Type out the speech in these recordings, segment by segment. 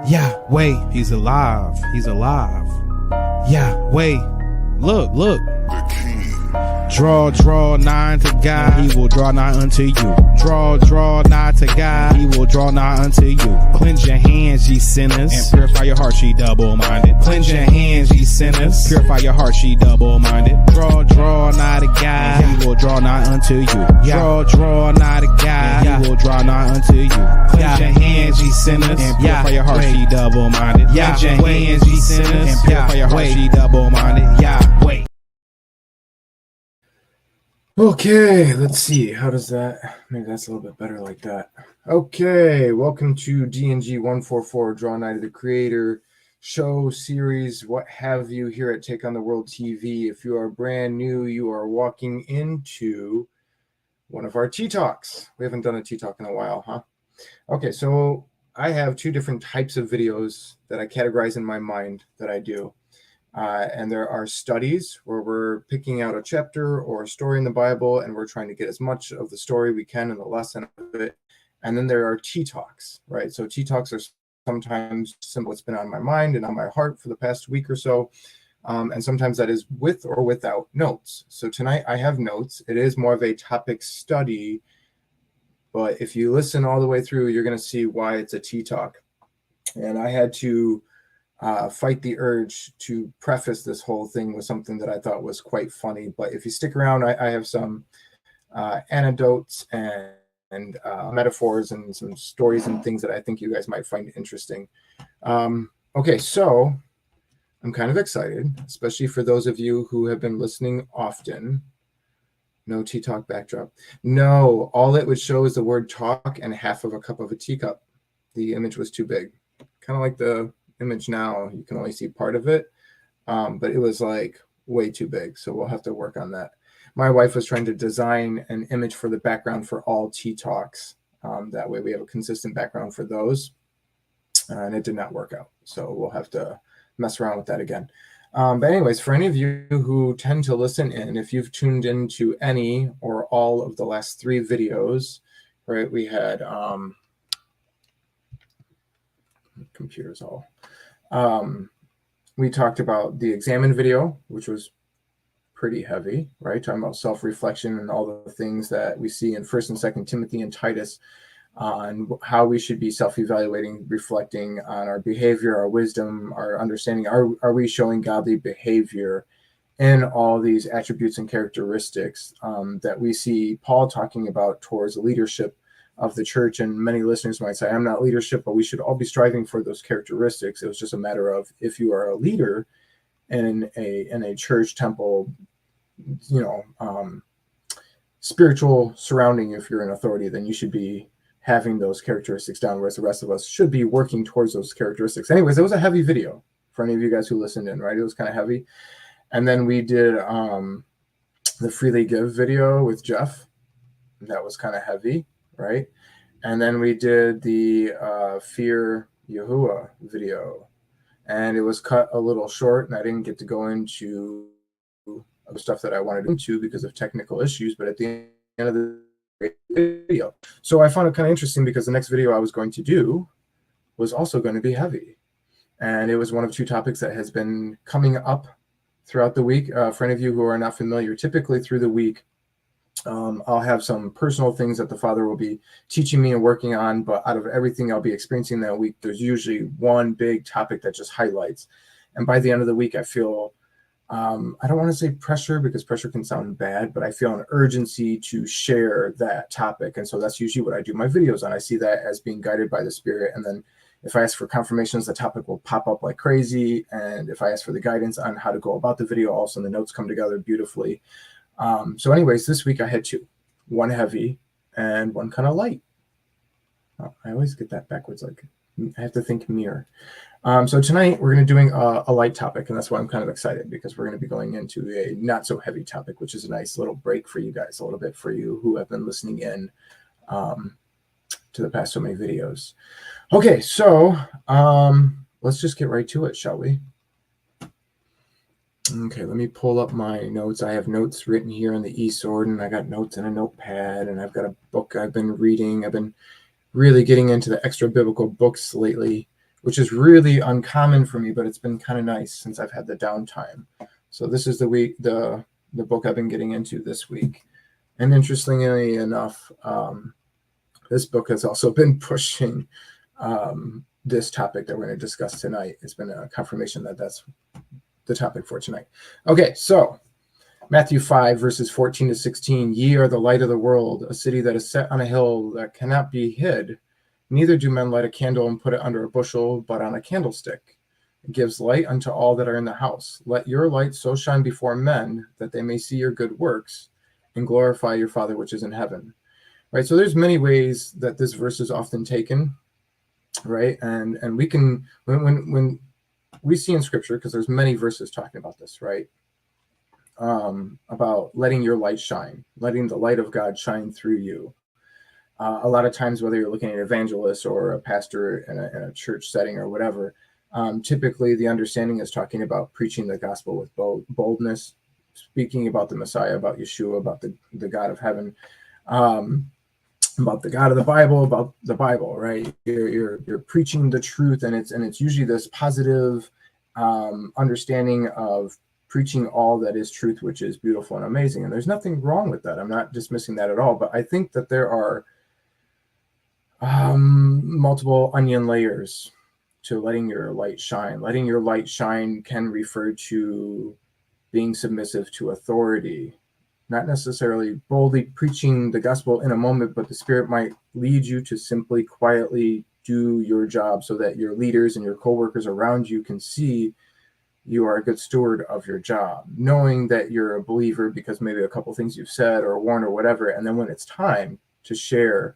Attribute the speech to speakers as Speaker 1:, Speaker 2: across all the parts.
Speaker 1: Yeah, wait, he's alive. He's alive. Yeah, wait, look.
Speaker 2: The king.
Speaker 1: Draw nigh to God, he will draw nigh unto you. Draw nigh to God, he will draw nigh unto you. Cleanse your hands, ye sinners, and purify your hearts, ye double-minded. Cleanse your hands, ye sinners, purify your hearts, ye double-minded. Draw nigh to God, he will draw nigh unto you. Draw nigh to God, he will draw nigh unto you. Cleanse your hands, ye sinners, and purify your hearts, ye double-minded. Cleanse your hands, ye sinners, and purify your hearts, ye double-minded. Yeah, wait.
Speaker 3: Okay, let's see. How does that? Maybe that's a little bit better like that. Okay, welcome to DNG 144, Draw Nigh to the Creator show, series, what have you, here at Take on the World TV. If you are brand new, you are walking into one of our Tea Talks. We haven't done a Tea Talk in a while, huh? Okay, so I have two different types of videos that I categorize in my mind that I do. And there are studies where we're picking out a chapter or a story in the Bible, and we're trying to get as much of the story we can in the lesson of it. And then there are Tea Talks, right? So Tea Talks are sometimes simple. What's been on my mind and on my heart for the past week or so. And sometimes that is with or without notes. So tonight I have notes. It is more of a topic study, but if you listen all the way through, you're going to see why it's a Tea Talk. And I had to fight the urge to preface this whole thing with something that I thought was quite funny. But if you stick around, I have some anecdotes and metaphors and some stories and things that I think you guys might find interesting. Okay, so I'm kind of excited, especially for those of you who have been listening often. No Tea Talk backdrop. No, all it would show is the word talk and half of a cup of a teacup. The image was too big. Kind of like the image now, you can only see part of it, but it was like way too big, so we'll have to work on that. My wife was trying to design an image for the background for all Tea Talks, that way we have a consistent background for those, and it did not work out, so we'll have to mess around with that again. But anyways, for any of you who tend to listen in, if you've tuned into any or all of the last 3 videos, right, we had computers all. We talked about the Examine video, which was pretty heavy, right? Talking about self-reflection and all the things that we see in 1st and 2nd Timothy and Titus on how we should be self-evaluating, reflecting on our behavior, our wisdom, our understanding. Are we showing godly behavior in all these attributes and characteristics that we see Paul talking about towards leadership of the church? And many listeners might say, I'm not leadership, but we should all be striving for those characteristics. It was just a matter of, if you are a leader in a church, temple, spiritual surrounding, if you're an authority, then you should be having those characteristics down, whereas the rest of us should be working towards those characteristics. Anyways, it was a heavy video for any of you guys who listened in, right? It was kind of heavy. And then we did the Freely Give video with Jeff. That was kind of heavy, right? And then we did the Fear Yahuwah video, and it was cut a little short, and I didn't get to go into the stuff that I wanted to into because of technical issues. But at the end of the video, so I found it kind of interesting because the next video I was going to do was also going to be heavy, and it was one of 2 topics that has been coming up throughout the week. For any of you who are not familiar, typically through the week, I'll have some personal things that the Father will be teaching me and working on, but out of everything I'll be experiencing that week, there's usually one big topic that just highlights. And by the end of the week, I feel, I don't want to say pressure, because pressure can sound bad, but I feel an urgency to share that topic. And so that's usually what I do my videos on. I see that as being guided by the Spirit. And then if I ask for confirmations, the topic will pop up like crazy. And if I ask for the guidance on how to go about the video, also the notes come together beautifully. So anyways, this week I had 2, one heavy and one kind of light. Oh, I always get that backwards. Like I have to think mirror. So tonight we're going to be doing a light topic, and that's why I'm kind of excited, because we're going to be going into a not so heavy topic, which is a nice little break for you guys, a little bit for you who have been listening in to the past so many videos. Okay, so let's just get right to it, shall we? Okay, let me pull up my notes. I have notes written here on the eSword, and I got notes in a notepad, and I've got a book I've been reading. I've been really getting into the extra biblical books lately, which is really uncommon for me, but it's been kind of nice since I've had the downtime. So this is the book I've been getting into this week. And interestingly enough, this book has also been pushing this topic that we're going to discuss tonight. It's been a confirmation that that's the topic for tonight. Okay, so Matthew 5, verses 14 to 16. Ye are the light of the world, a city that is set on a hill that cannot be hid. Neither do men light a candle and put it under a bushel, but on a candlestick. It gives light unto all that are in the house. Let your light so shine before men that they may see your good works and glorify your Father which is in heaven. Right, so there's many ways that this verse is often taken, right? And we can, when we see in Scripture, because there's many verses talking about this, right? About letting your light shine, letting the light of God shine through you. A lot of times, whether you're looking at evangelists or a pastor in a church setting or whatever, typically the understanding is talking about preaching the gospel with boldness, speaking about the Messiah, about Yeshua, about the God of heaven, about the God of the Bible, about the Bible, right? You're preaching the truth, and it's usually this positive understanding of preaching all that is truth, which is beautiful and amazing. And there's nothing wrong with that. I'm not dismissing that at all, but I think that there are multiple onion layers to letting your light shine. Letting your light shine can refer to being submissive to authority, not necessarily boldly preaching the gospel in a moment, but the Spirit might lead you to simply quietly do your job so that your leaders and your coworkers around you can see you are a good steward of your job, knowing that you're a believer because maybe a couple things you've said or worn or whatever. And then when it's time to share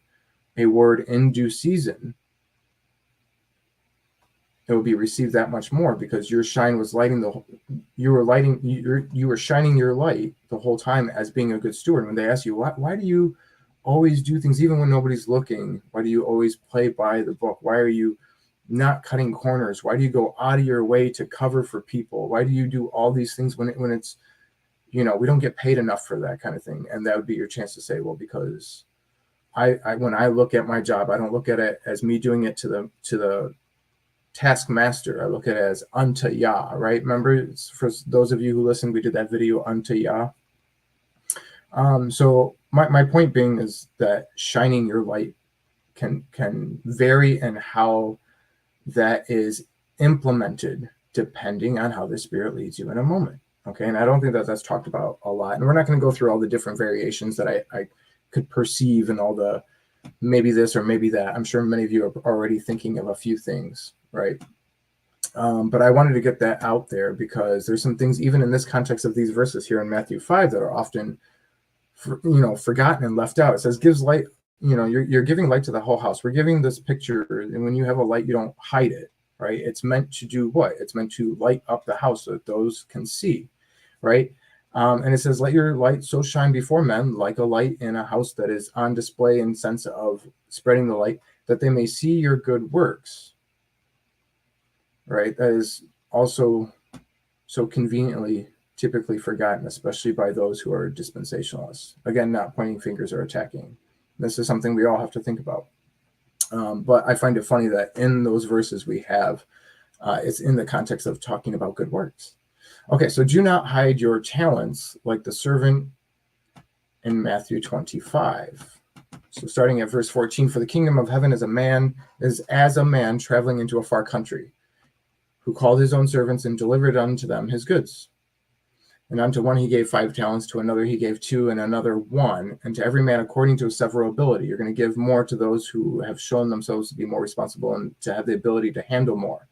Speaker 3: a word in due season, it will be received that much more because your shine was you were shining your light the whole time as being a good steward. When they ask you, why do you always do things even when nobody's looking? Why do you always play by the book? Why are you not cutting corners? Why do you go out of your way to cover for people? Why do you do all these things when it's, we don't get paid enough for that kind of thing? And that would be your chance to say, well, because I when I look at my job, I don't look at it as me doing it to the taskmaster. I look at it as unto Yah, right? Remember, for those of you who listen, we did that video unto Yah. So my point being is that shining your light can vary in how that is implemented depending on how the Spirit leads you in a moment. Okay, and I don't think that that's talked about a lot. And we're not going to go through all the different variations that I could perceive and all the maybe this or maybe that. I'm sure many of you are already thinking of a few things, right? But I wanted to get that out there because there's some things even in this context of these verses here in Matthew 5 that are often forgotten and left out. It says gives light, you're giving light to the whole house. We're giving this picture, and when you have a light, you don't hide it, right? It's meant to do what? It's meant to light up the house so that those can see, right? And it says, let your light so shine before men like a light in a house that is on display in sense of spreading the light, that they may see your good works, right? That is also so conveniently typically forgotten, especially by those who are dispensationalists. Again, not pointing fingers or attacking. This is something we all have to think about. But I find it funny that in those verses we have, it's in the context of talking about good works. Okay, so do not hide your talents like the servant in Matthew 25. So starting at verse 14, for the kingdom of heaven is as a man traveling into a far country, who called his own servants and delivered unto them his goods. And unto one he gave 5 talents, to another he gave 2, and another 1, and to every man according to his several ability. You're going to give more to those who have shown themselves to be more responsible and to have the ability to handle more.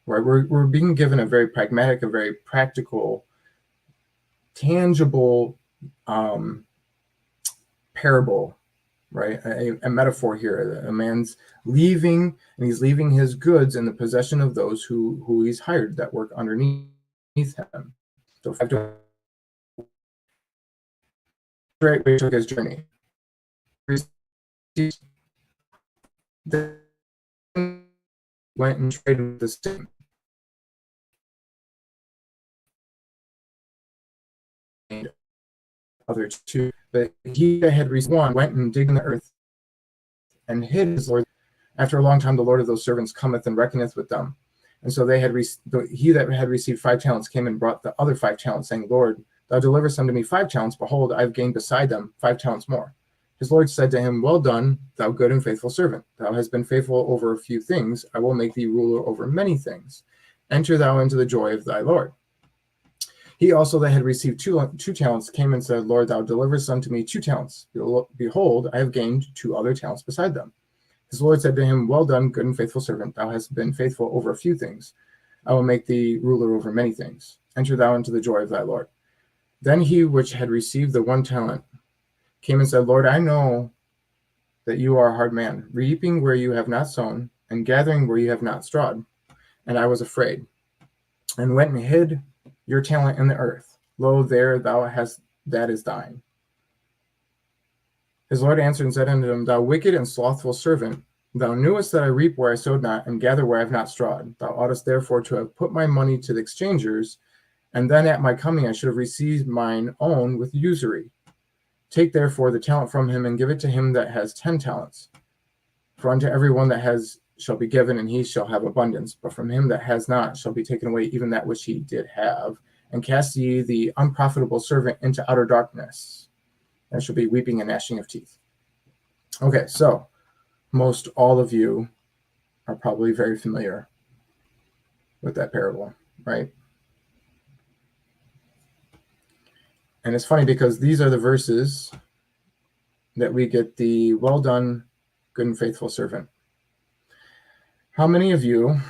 Speaker 3: Right? We're being given a very pragmatic, a very practical, tangible parable, right? A metaphor here. A man's leaving, and he's leaving his goods in the possession of those who he's hired that work underneath him. So right where he took his journey. Then went and traded with the same. Other 2, but he that had received 1 went and digged in the earth and hid his Lord, After a long time, the Lord of those servants cometh and reckoneth with them. And so he that had received 5 talents came and brought the other 5 talents, saying, Lord, thou deliverest unto me 5 talents. Behold, I have gained beside them 5 talents more. His Lord said to him, Well done, thou good and faithful servant. Thou hast been faithful over a few things. I will make thee ruler over many things. Enter thou into the joy of thy Lord. He also that had received 2 talents came and said, Lord, thou deliverest unto me 2 talents. Behold, I have gained 2 other talents beside them. His Lord said to him, Well done, good and faithful servant. Thou hast been faithful over a few things. I will make thee ruler over many things. Enter thou into the joy of thy Lord. Then he which had received the 1 talent came and said, Lord, I know that you are a hard man, reaping where you have not sown, and gathering where you have not strawed. And I was afraid, and went and hid your talent in the earth. Lo, there thou hast, that is thine. His Lord answered and said unto him, Thou wicked and slothful servant, thou knewest that I reap where I sowed not, and gather where I have not strawed. Thou oughtest therefore to have put my money to the exchangers, and then at my coming I should have received mine own with usury. Take therefore the talent from him, and give it to him that has 10 talents. For unto every one that has shall be given, and he shall have abundance. But from him that has not shall be taken away even that which he did have. And cast ye the unprofitable servant into outer darkness. There shall be weeping and gnashing of teeth. Okay, so most all of you are probably very familiar with that parable, right? And it's funny because these are the verses that we get the well done, good and faithful servant. How many of you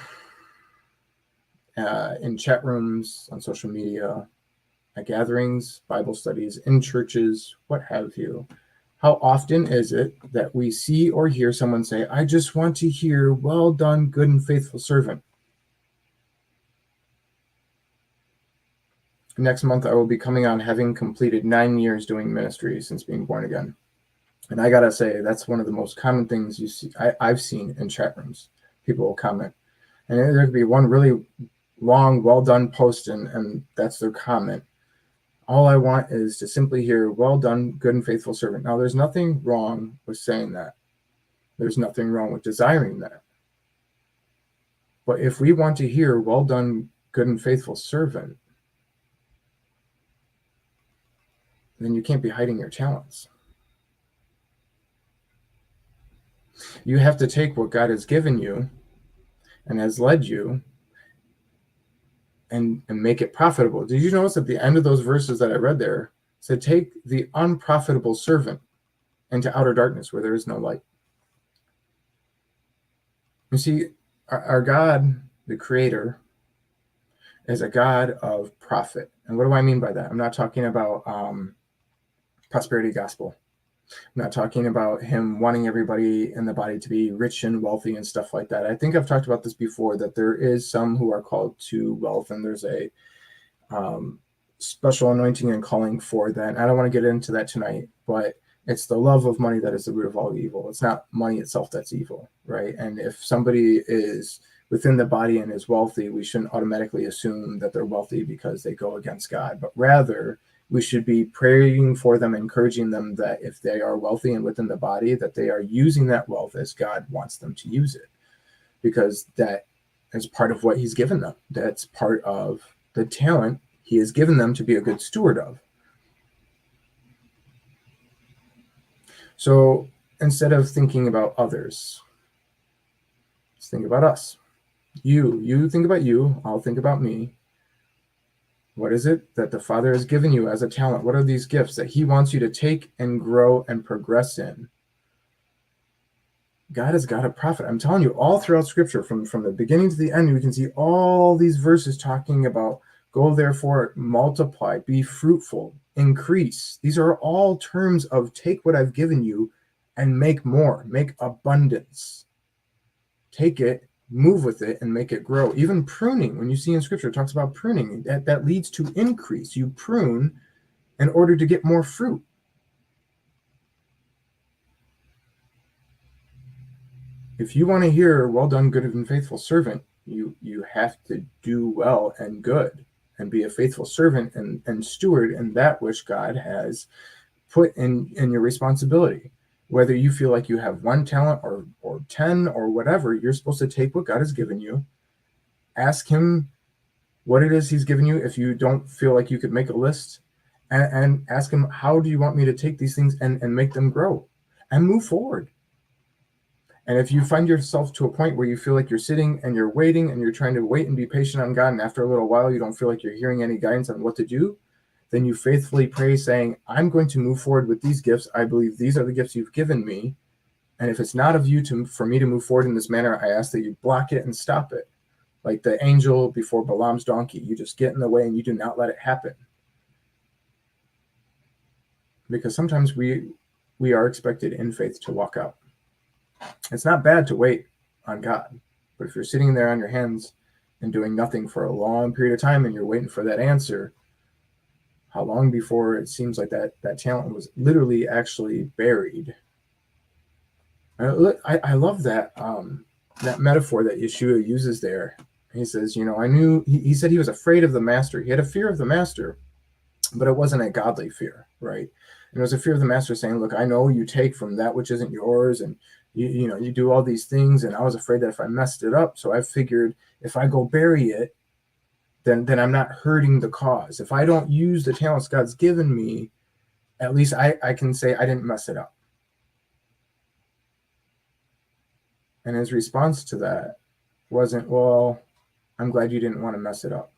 Speaker 3: in chat rooms, on social media, at gatherings, Bible studies, in churches, what have you, how often is it that we see or hear someone say, I just want to hear, well done, good and faithful servant? Next month, I will be coming on having completed 9 years doing ministry since being born again. And I got to say, that's one of the most common things you see. I've seen in chat rooms. People will comment. And there could be one really long, well done post, and that's their comment. All I want is to simply hear, well done, good and faithful servant. Now, there's nothing wrong with saying that. There's nothing wrong with desiring that. But if we want to hear, well done, good and faithful servant, then you can't be hiding your talents. You have to take what God has given you and has led you and make it profitable. Did you notice at the end of those verses that I read there, it said, take the unprofitable servant into outer darkness where there is no light. You see, our God, the Creator, is a God of profit. And what do I mean by that? I'm not talking about prosperity gospel. I'm not talking about him wanting everybody in the body to be rich and wealthy and stuff like that. I think I've talked about this before, that there is some who are called to wealth, and there's a special anointing and calling for that. And I don't want to get into that tonight, but it's the love of money that is the root of all evil. It's not money itself that's evil, right? And if somebody is within the body and is wealthy, we shouldn't automatically assume that they're wealthy because they go against God, but rather we should be praying for them, encouraging them that if they are wealthy and within the body, that they are using that wealth as God wants them to use it, because that is part of what he's given them. That's part of the talent he has given them to be a good steward of. So instead of thinking about others, let's think about us. You think about you, I'll think about me. What is it that the Father has given you as a talent? What are these gifts that he wants you to take and grow and progress in? God has got a profit. I'm telling you, all throughout Scripture, from the beginning to the end, we can see all these verses talking about go therefore, multiply, be fruitful, increase. These are all terms of take what I've given you and make more, make abundance. Take it, move with it, and make it grow. Even pruning, when you see in Scripture, it talks about pruning. That leads to increase. You prune in order to get more fruit. If you want to hear, well done, good and faithful servant, you have to do well and good and be a faithful servant and steward in that which God has put in your responsibility. Whether you feel like you have one talent or 10 or whatever, you're supposed to take what God has given you, ask him what it is he's given you. If you don't feel like you could make a list, and ask him, how do you want me to take these things and make them grow and move forward? And if you find yourself to a point where you feel like you're sitting and you're waiting and you're trying to wait and be patient on God, and after a little while you don't feel like you're hearing any guidance on what to do, then you faithfully pray saying, I'm going to move forward with these gifts. I believe these are the gifts you've given me. And if it's not of you for me to move forward in this manner, I ask that you block it and stop it. Like the angel before Balaam's donkey, you just get in the way and you do not let it happen. Because sometimes we are expected in faith to walk out. It's not bad to wait on God, but if you're sitting there on your hands and doing nothing for a long period of time and you're waiting for that answer, how long before it seems like that talent was literally actually buried? I love that that metaphor that Yeshua uses there. He says, he said he was afraid of the master. He had a fear of the master, but it wasn't a godly fear, right? And it was a fear of the master saying, look, I know you take from that which isn't yours, and you do all these things, and I was afraid that if I messed it up, so I figured if I go bury it, then I'm not hurting the cause. If I don't use the talents God's given me, at least I can say I didn't mess it up. And his response to that wasn't, well, I'm glad you didn't want to mess it up.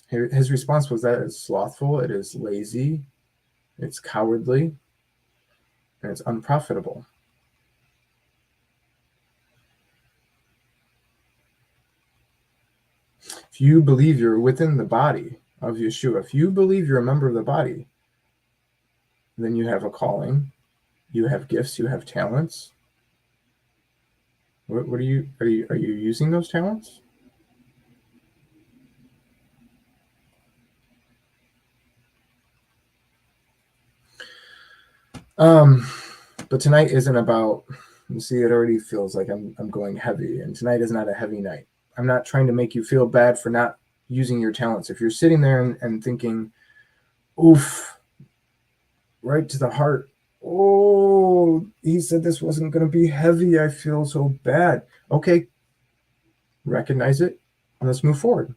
Speaker 3: His response was that it's slothful, it is lazy, it's cowardly, and it's unprofitable. If you believe you're within the body of Yeshua, if you believe you're a member of the body, then you have a calling, you have gifts, you have talents. What are you using those talents? But tonight isn't about, you see, it already feels like I'm going heavy, and tonight is not a heavy night. I'm not trying to make you feel bad for not using your talents. If you're sitting there and thinking, oof, right to the heart, oh, he said this wasn't going to be heavy, I feel so bad. Okay, recognize it, and let's move forward.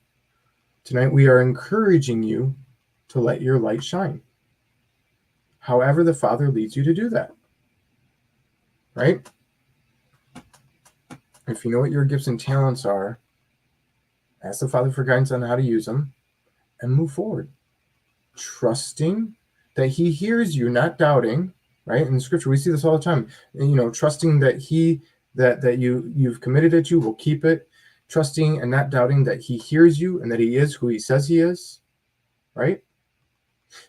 Speaker 3: Tonight we are encouraging you to let your light shine. However the Father leads you to do that. Right? If you know what your gifts and talents are, ask the Father for guidance on how to use them and move forward. Trusting that he hears you, not doubting, right? In Scripture, we see this all the time. Trusting that that you've committed it to will keep it. Trusting and not doubting that he hears you and that he is who he says he is, right?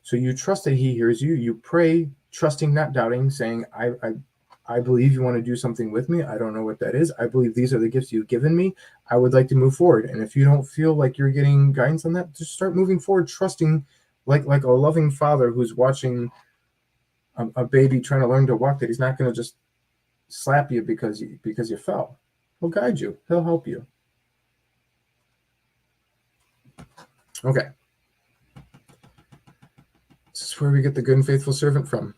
Speaker 3: So you trust that he hears you. You pray, trusting, not doubting, saying, I believe you want to do something with me. I don't know what that is. I believe these are the gifts you've given me. I would like to move forward. And if you don't feel like you're getting guidance on that, just start moving forward, trusting like a loving father who's watching a baby trying to learn to walk, that he's not going to just slap you because you fell. He'll guide you. He'll help you. Okay. This is where we get the good and faithful servant from.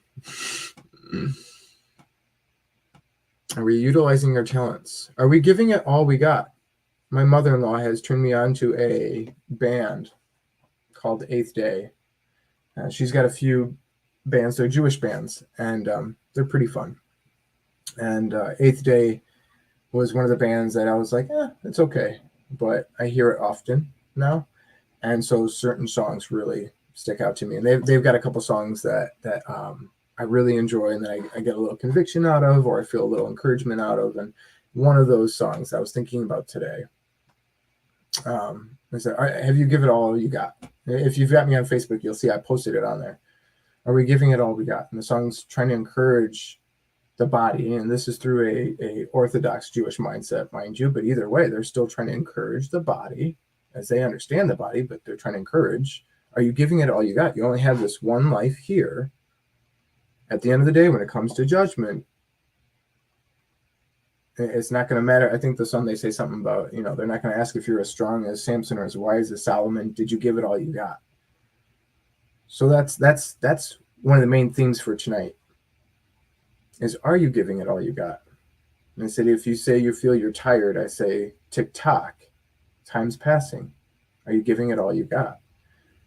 Speaker 3: Are we utilizing our talents? Are we giving it all we got? My mother-in-law has turned me on to a band called Eighth Day. She's got a few bands. They're Jewish bands, and they're pretty fun. And Eighth Day was one of the bands that I was like, it's okay. But I hear it often now. And so certain songs really stick out to me. And they've got a couple songs that I really enjoy, and that I get a little conviction out of, or I feel a little encouragement out of. And one of those songs I was thinking about today is that, have you given it all you got? If you've got me on Facebook, you'll see I posted it on there. Are we giving it all we got? And the song's trying to encourage the body, and this is through a Orthodox Jewish mindset, mind you, but either way, they're still trying to encourage the body as they understand the body, but they're trying to encourage, are you giving it all you got? You only have this one life here. At the end of the day, when it comes to judgment, it's not going to matter. I think the song, they say something about, they're not going to ask if you're as strong as Samson or as wise as Solomon. Did you give it all you got? So that's one of the main themes for tonight. is, are you giving it all you got? And I said, if you say you feel you're tired, I say, tick tock, time's passing. Are you giving it all you got?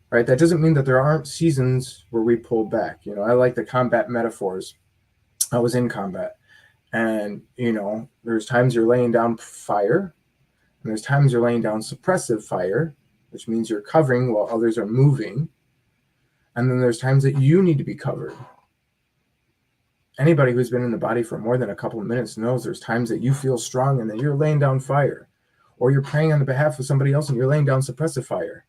Speaker 3: Right? That doesn't mean that there aren't seasons where we pull back. You know, I like the combat metaphors. I was in combat, and, you know, there's times you're laying down fire, and there's times you're laying down suppressive fire, which means you're covering while others are moving. And then there's times that you need to be covered. Anybody who's been in the body for more than a couple of minutes knows there's times that you feel strong and that you're laying down fire, or you're praying on the behalf of somebody else and you're laying down suppressive fire.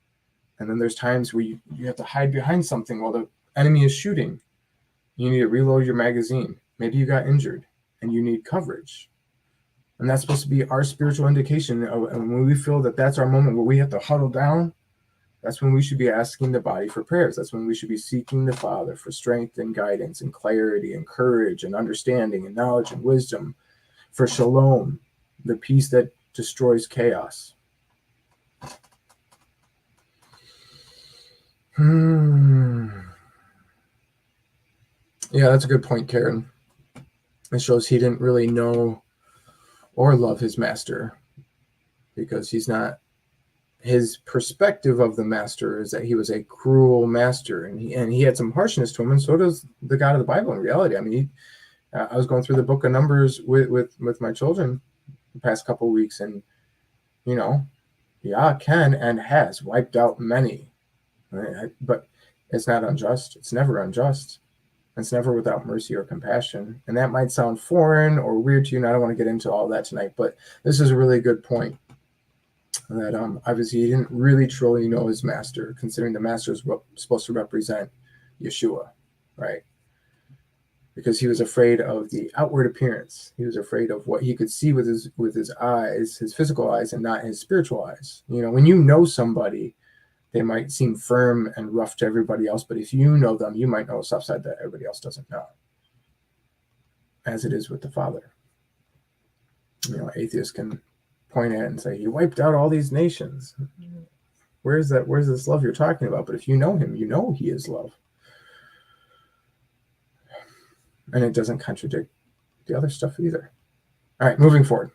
Speaker 3: And then there's times where you have to hide behind something while the enemy is shooting. You need to reload your magazine. Maybe you got injured and you need coverage. And that's supposed to be our spiritual indication. And when we feel that that's our moment where we have to huddle down, that's when we should be asking the body for prayers. That's when we should be seeking the Father for strength and guidance and clarity and courage and understanding and knowledge and wisdom, for shalom, the peace that destroys chaos. Yeah, that's a good point, Karen. It shows he didn't really know or love his master, because he's not. His perspective of the master is that he was a cruel master, and he had some harshness to him, and so does the God of the Bible in reality. I mean, I was going through the book of Numbers with my children the past couple of weeks, and, you know, Yah can and has wiped out many, right? But it's not unjust. It's never unjust. It's never without mercy or compassion. And that might sound foreign or weird to you, and I don't want to get into all that tonight, but this is a really good point. That obviously he didn't really truly know his master, considering the master is supposed to represent Yeshua, right? Because he was afraid of the outward appearance. He was afraid of what he could see with his eyes, his physical eyes, and not his spiritual eyes. You know, when you know somebody, they might seem firm and rough to everybody else, but if you know them, you might know a soft side that everybody else doesn't know. As it is with the Father. You know, atheists can point at it and say, he wiped out all these nations. Where's this love you're talking about? But if you know him, you know he is love. And it doesn't contradict the other stuff either. All right, moving forward.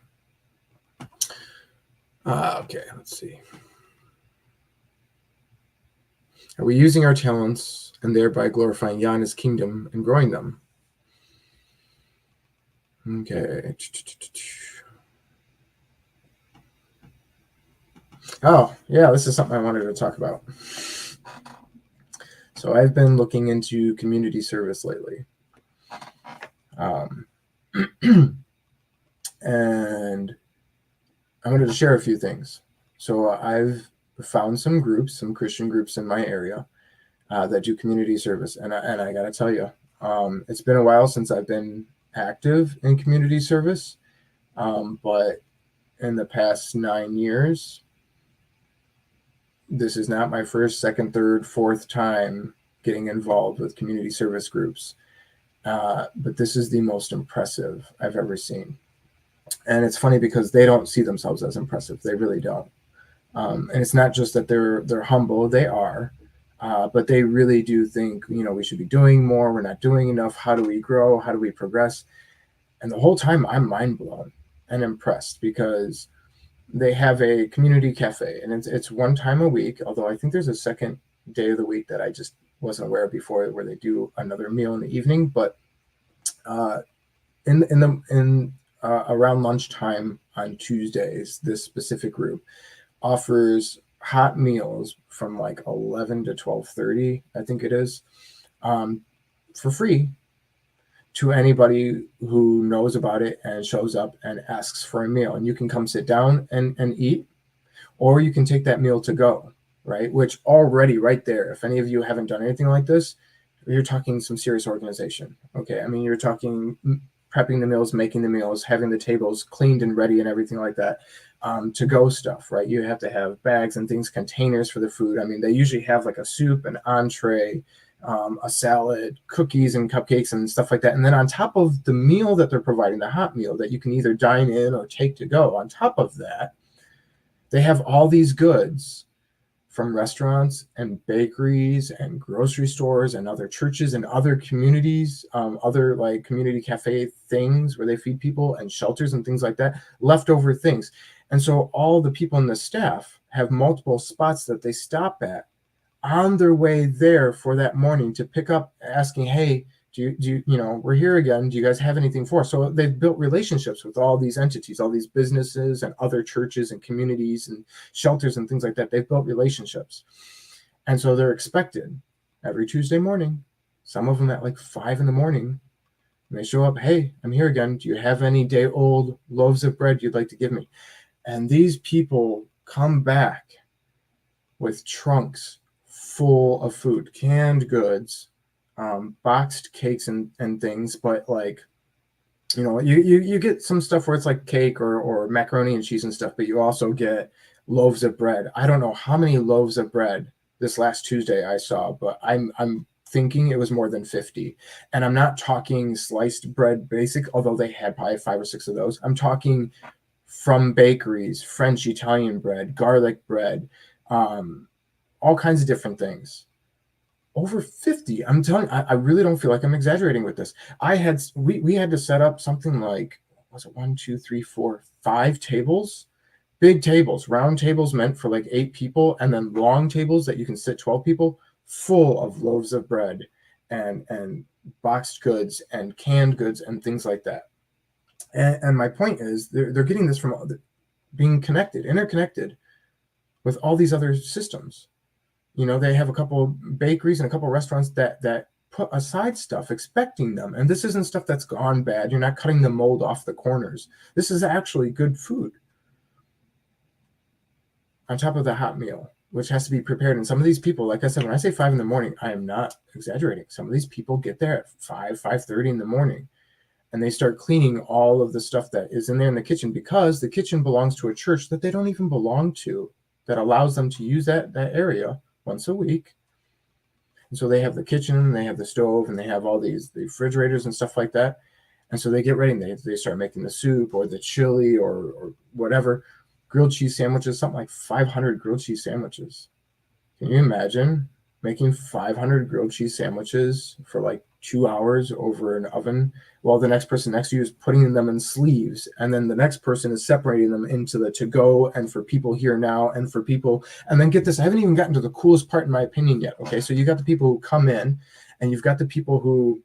Speaker 3: Okay, let's see. Are we using our talents and thereby glorifying Yah and his kingdom and growing them? Okay. Oh, yeah, this is something I wanted to talk about. So I've been looking into community service lately. And I wanted to share a few things. So I've found some groups, some Christian groups in my area that do community service. And I got to tell you, it's been a while since I've been active in community service. But in the past 9 years, this is not my first, second, third, fourth time getting involved with community service groups. But this is the most impressive I've ever seen. And it's funny because they don't see themselves as impressive. They really don't. And it's not just that they're humble. They are. But they really do think, you know, we should be doing more. We're not doing enough. How do we grow? How do we progress? And the whole time I'm mind blown and impressed, because they have a community cafe, and it's one time a week, although I think there's a second day of the week that I just wasn't aware of before, where they do another meal in the evening. But around lunchtime on Tuesdays, this specific group offers hot meals from like 11 to 12:30, I think it is, for free to anybody who knows about it and shows up and asks for a meal. And you can come sit down and eat, or you can take that meal to go, right? Which already right there, if any of you haven't done anything like this, you're talking some serious organization. Okay, I mean, you're talking prepping the meals, making the meals, having the tables cleaned and ready and everything like that. To go stuff, right? You have to have bags and things, containers for the food. I mean, they usually have like a soup, an entree, a salad, cookies and cupcakes and stuff like that. And then on top of the meal that they're providing, the hot meal that you can either dine in or take to go, on top of that, they have all these goods from restaurants and bakeries and grocery stores and other churches and other communities, other like community cafe things where they feed people and shelters and things like that, leftover things. And so all the people in the staff have multiple spots that they stop at on their way there for that morning to pick up, asking, hey, do you, we're here again. Do you guys have anything for us? So they've built relationships with all these entities, all these businesses and other churches and communities and shelters and things like that. They've built relationships. And so they're expected every Tuesday morning, some of them at like 5 a.m, and they show up, hey, I'm here again. Do you have any day-old loaves of bread you'd like to give me? And these people come back with trunks full of food, canned goods, boxed cakes and things, but like, you get some stuff where it's like cake or macaroni and cheese and stuff, but you also get loaves of bread. I don't know how many loaves of bread this last Tuesday I saw, but I'm thinking it was more than 50. And I'm not talking sliced bread basic, although they had probably 5 or 6 of those. I'm talking from bakeries, French, Italian bread, garlic bread, all kinds of different things. Over 50. I'm telling you, I really don't feel like I'm exaggerating with this. We had to set up something like, was it 1, 2, 3, 4, 5 tables, big tables, round tables meant for like 8 people, and then long tables that you can sit 12 people, full of loaves of bread and boxed goods and canned goods and things like that. And my point is, they're getting this from being interconnected with all these other systems. They have a couple bakeries and a couple restaurants that put aside stuff expecting them. And this isn't stuff that's gone bad. You're not cutting the mold off the corners. This is actually good food on top of the hot meal, which has to be prepared. And some of these people, like I said, when I say 5 a.m, I am not exaggerating. Some of these people get there at 5:30 in the morning, and they start cleaning all of the stuff that is in there in the kitchen, because the kitchen belongs to a church that they don't even belong to, that allows them to use that area once a week. And so they have the kitchen, and they have the stove, and they have all the refrigerators and stuff like that. And so they get ready, and they start making the soup or the chili or whatever, grilled cheese sandwiches, something like 500 grilled cheese sandwiches. Can you imagine making 500 grilled cheese sandwiches for like 2 hours over an oven, while the next person next to you is putting them in sleeves, and then the next person is separating them into the to-go and for people here now and for people. And then get this, I haven't even gotten to the coolest part in my opinion yet. Okay, so you got the people who come in, and you've got the people who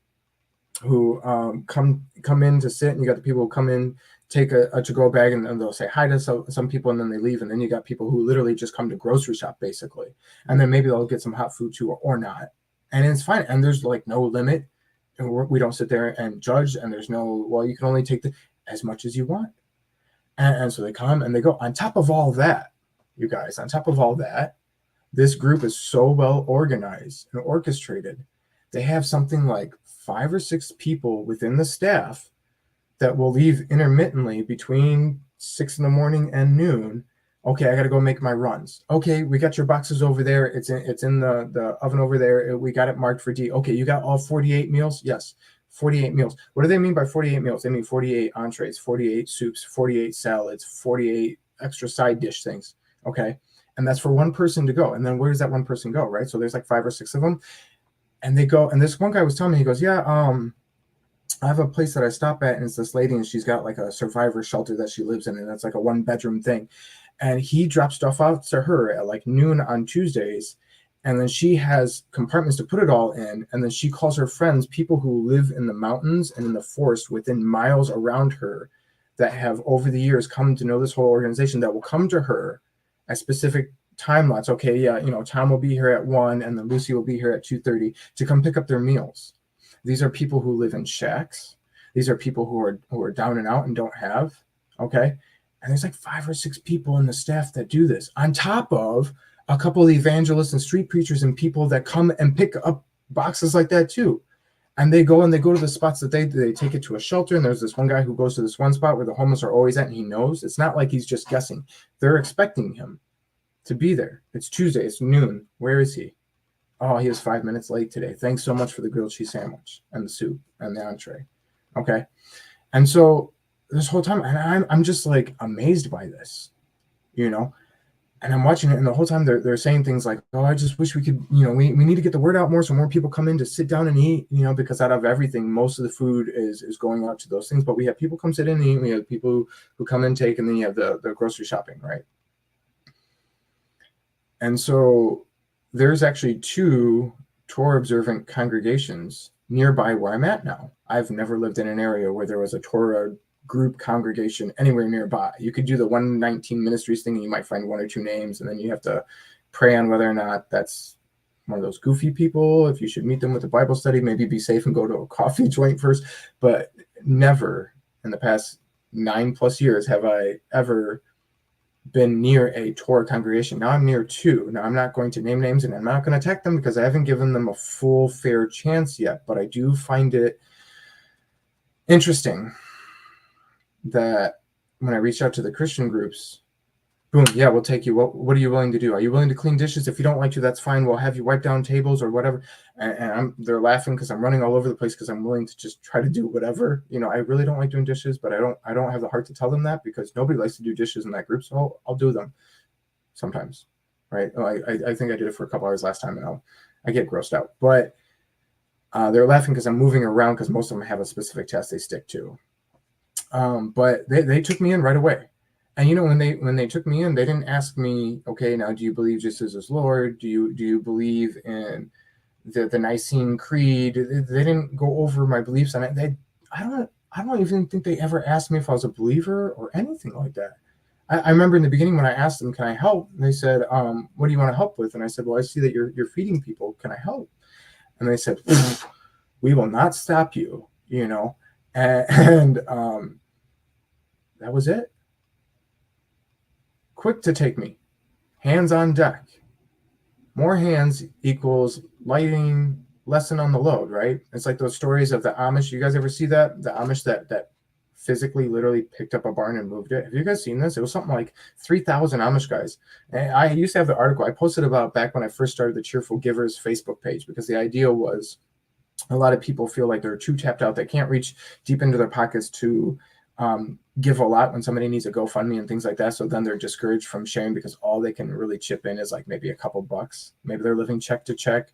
Speaker 3: come in to sit, and you got the people who come in, take a to-go bag, and they'll say hi to some people, and then they leave. And then you got people who literally just come to grocery shop basically, and then maybe they'll get some hot food too or not, and it's fine. And there's like no limit, and we don't sit there and judge, and there's no, well, you can only take as much as you want. And so they come and they go. On top of all that, you guys, on top of all that, this group is so well organized and orchestrated. They have something like 5 or 6 people within the staff that will leave intermittently between 6 a.m. and noon. Okay, I got to go make my runs. Okay, we got your boxes over there. It's in the oven over there. We got it marked for D. Okay, you got all 48 meals? Yes, 48 meals. What do they mean by 48 meals? They mean 48 entrees, 48 soups, 48 salads, 48 extra side dish things. Okay, and that's for one person to go. And then where does that one person go, right? So there's like 5 or 6 of them. And they go, and this one guy was telling me, he goes, yeah, I have a place that I stop at, and it's this lady, and she's got like a survivor shelter that she lives in, and it's like a 1-bedroom thing. And he drops stuff out to her at like noon on Tuesdays, and then she has compartments to put it all in, and then she calls her friends, people who live in the mountains and in the forest within miles around her, that have over the years come to know this whole organization, that will come to her at specific time lots. Okay, yeah, Tom will be here at 1, and then Lucy will be here at 2:30 to come pick up their meals. These are people who live in shacks. These are people who are down and out and don't have. Okay, and there's like 5 or 6 people in the staff that do this, on top of a couple of evangelists and street preachers and people that come and pick up boxes like that too. And they go to the spots that they take it to a shelter. And there's this one guy who goes to this one spot where the homeless are always at, and he knows. It's not like he's just guessing. They're expecting him to be there. It's Tuesday. It's noon. Where is he? Oh, he was 5 minutes late today. Thanks so much for the grilled cheese sandwich and the soup and the entree. Okay. And so this whole time, and I'm just like amazed by this, And I'm watching it, and the whole time they're saying things like, "Oh, I just wish we could, we need to get the word out more so more people come in to sit down and eat, because out of everything, most of the food is going out to those things. But we have people come sit in and eat. We have people who come and take, and then you have the grocery shopping, right?" And so there's actually 2 Torah observant congregations nearby where I'm at now. I've never lived in an area where there was a Torah group congregation anywhere nearby. You could do the 119 Ministries thing and you might find 1 or 2 names, and then you have to pray on whether or not that's one of those goofy people, if you should meet them with a Bible study, maybe be safe and go to a coffee joint first. But never in the past 9+ years have I ever been near a Torah congregation. Now I'm near 2. Now I'm not going to name names, and I'm not going to attack them because I haven't given them a full fair chance yet, but I do find it interesting that when I reach out to the Christian groups, boom, yeah, we'll take you. What are you willing to do? Are you willing to clean dishes? If you don't like to, that's fine. We'll have you wipe down tables or whatever. And they're laughing because I'm running all over the place because I'm willing to just try to do whatever. I really don't like doing dishes, but I don't have the heart to tell them that because nobody likes to do dishes in that group. So I'll do them sometimes, right? I think I did it for a couple hours last time, and I get grossed out. But they're laughing because I'm moving around because most of them have a specific task they stick to. But they took me in right away. And when they took me in, they didn't ask me, okay, now do you believe Jesus is Lord? Do you believe in the Nicene Creed? They didn't go over my beliefs on it. I don't even think they ever asked me if I was a believer or anything like that. I remember in the beginning when I asked them, "Can I help?" And they said, "What do you want to help with?" And I said, "Well, I see that you're feeding people. Can I help?" And they said, "We will not stop you." And that was it. Quick to take me, hands on deck. More hands equals lighting, lesson on the load, right? It's like those stories of the Amish. You guys ever see that? The Amish that physically literally picked up a barn and moved it. Have you guys seen this? It was something like 3,000 Amish guys. And I used to have the article. I posted about back when I first started the Cheerful Givers Facebook page, because the idea was a lot of people feel like they're too tapped out. They can't reach deep into their pockets to give a lot when somebody needs a GoFundMe and things like that. So then they're discouraged from sharing because all they can really chip in is like maybe a couple bucks. Maybe they're living check to check,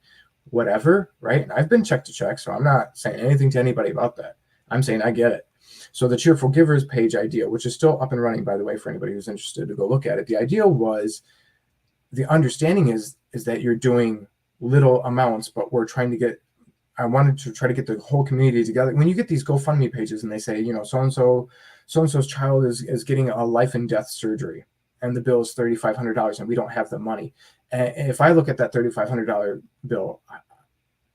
Speaker 3: whatever, right? And I've been check to check, so I'm not saying anything to anybody about that. I'm saying I get it. So the Cheerful Givers page idea, which is still up and running, by the way, for anybody who's interested to go look at it. The idea was, the understanding is that you're doing little amounts, but I wanted to try to get the whole community together. When you get these GoFundMe pages and they say, so-and-so's child is getting a life and death surgery and the bill is $3,500 and we don't have the money. And if I look at that $3,500 bill,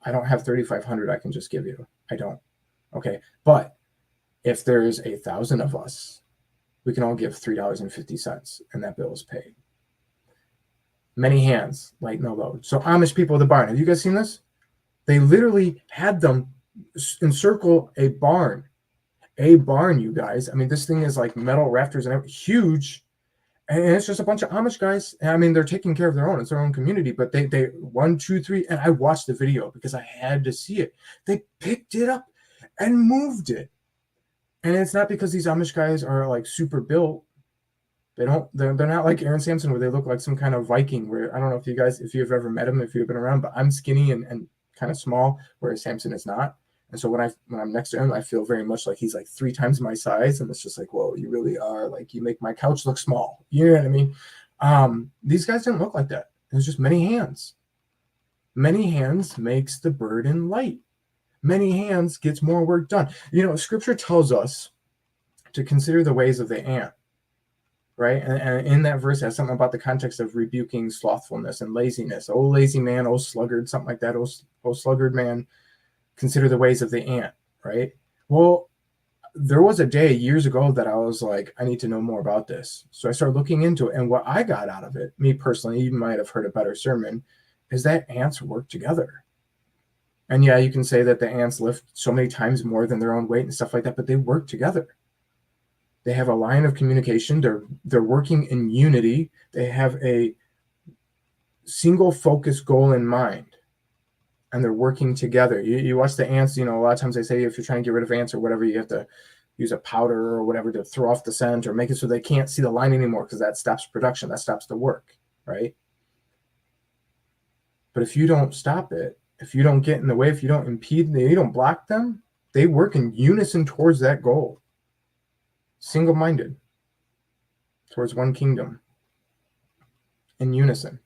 Speaker 3: I don't have $3,500 I can just give you. I don't. Okay. But if there's 1,000 of us, we can all give $3.50 and that bill is paid. Many hands, lighten the load. So Amish people at the barn, have you guys seen this? They literally had them encircle a barn, you guys. I mean, this thing is like metal rafters and huge. And it's just a bunch of Amish guys. And I mean, they're taking care of their own. It's their own community, but they 1, 2, 3. And I watched the video because I had to see it. They picked it up and moved it. And it's not because these Amish guys are like super built. They're not like Aaron Sampson where they look like some kind of Viking, where I don't know if you've ever met him, if you've been around, but I'm skinny and kind of small, whereas Samson is not. And so when I'm next to him, I feel very much like he's like 3 times my size. And it's just like, whoa, you really are, like, you make my couch look small. You know what I mean? These guys didn't look like that. It was just many hands. Many hands makes the burden light. Many hands gets more work done. Scripture tells us to consider the ways of the ant, right? And in that verse, it has something about the context of rebuking slothfulness and laziness. Oh, lazy man, oh, sluggard, something like that. Oh, sluggard man, consider the ways of the ant, right? Well, there was a day years ago that I was like, I need to know more about this. So I started looking into it. And what I got out of it, me personally, you might have heard a better sermon, is that ants work together. And yeah, you can say that the ants lift so many times more than their own weight and stuff like that, but they work together. They have a line of communication. They're working in unity. They have a single focus goal in mind, and they're working together. You watch the ants, a lot of times they say if you're trying to get rid of ants or whatever, you have to use a powder or whatever to throw off the scent or make it so they can't see the line anymore, because that stops production, that stops the work. right? But if you don't stop it, if you don't get in the way, if you don't impede, you don't block them, they work in unison towards that goal. Single-minded towards one kingdom in unison.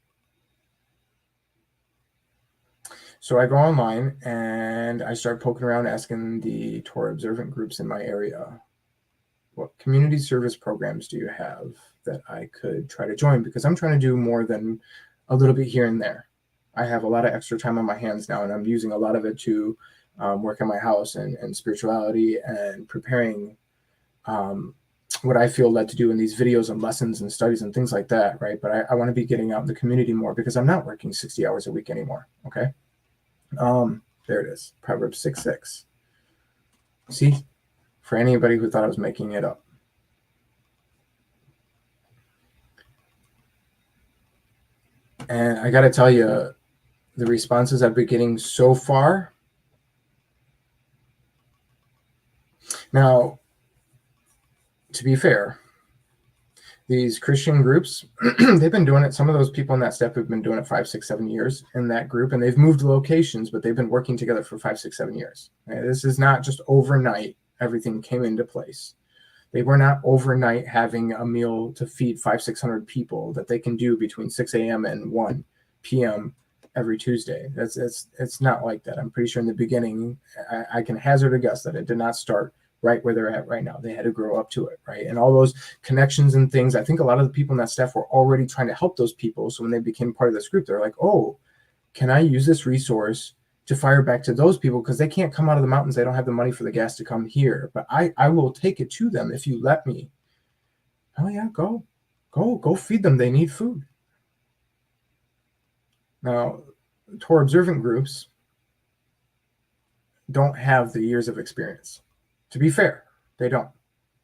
Speaker 3: So I go online and I start poking around asking the Torah observant groups in my area, what community service programs do you have that I could try to join? Because I'm trying to do more than a little bit here and there. I have a lot of extra time on my hands now, and I'm using a lot of it to work on my house and spirituality and preparing what I feel led to do in these videos and lessons and studies and things like that, right? But I want to be getting out in the community more because I'm not working 60 hours a week anymore, okay? There it is, Proverbs 6:6. See, for anybody who thought I was making it up. And I got to tell you, the responses I've been getting so far. Now, to be fair, these Christian groups, they've been doing it. Some of those people in that step have been doing it 5, 6, 7 years in that group, and they've moved locations, but they've been working together for 5, 6, 7 years. Okay? This is not just overnight. Everything came into place. They were not overnight having a meal to feed 500, 600 people that they can do between 6 a.m. and 1 p.m. every Tuesday. It's not like that. I'm pretty sure in the beginning, I can hazard a guess that it did not start right where they're at right now. They had to grow up to it, right? And all those connections and things, I think a lot of the people in that staff were already trying to help those people. So when they became part of this group, they're like, oh, can I use this resource to fire back to those people? Because they can't come out of the mountains. They don't have the money for the gas to come here. But I will take it to them if you let me. Oh yeah, go feed them. They need food. Now, Torah observant groups don't have the years of experience. To be fair, they don't.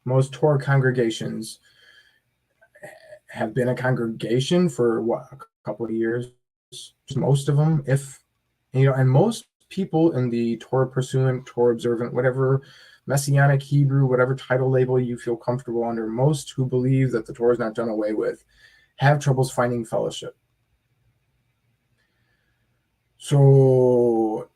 Speaker 3: Most Torah congregations have been a congregation for a couple of years. Most of them, and most people in the Torah pursuant, Torah observant, whatever Messianic Hebrew, whatever title label you feel comfortable under, most who believe that the Torah is not done away with have troubles finding fellowship. So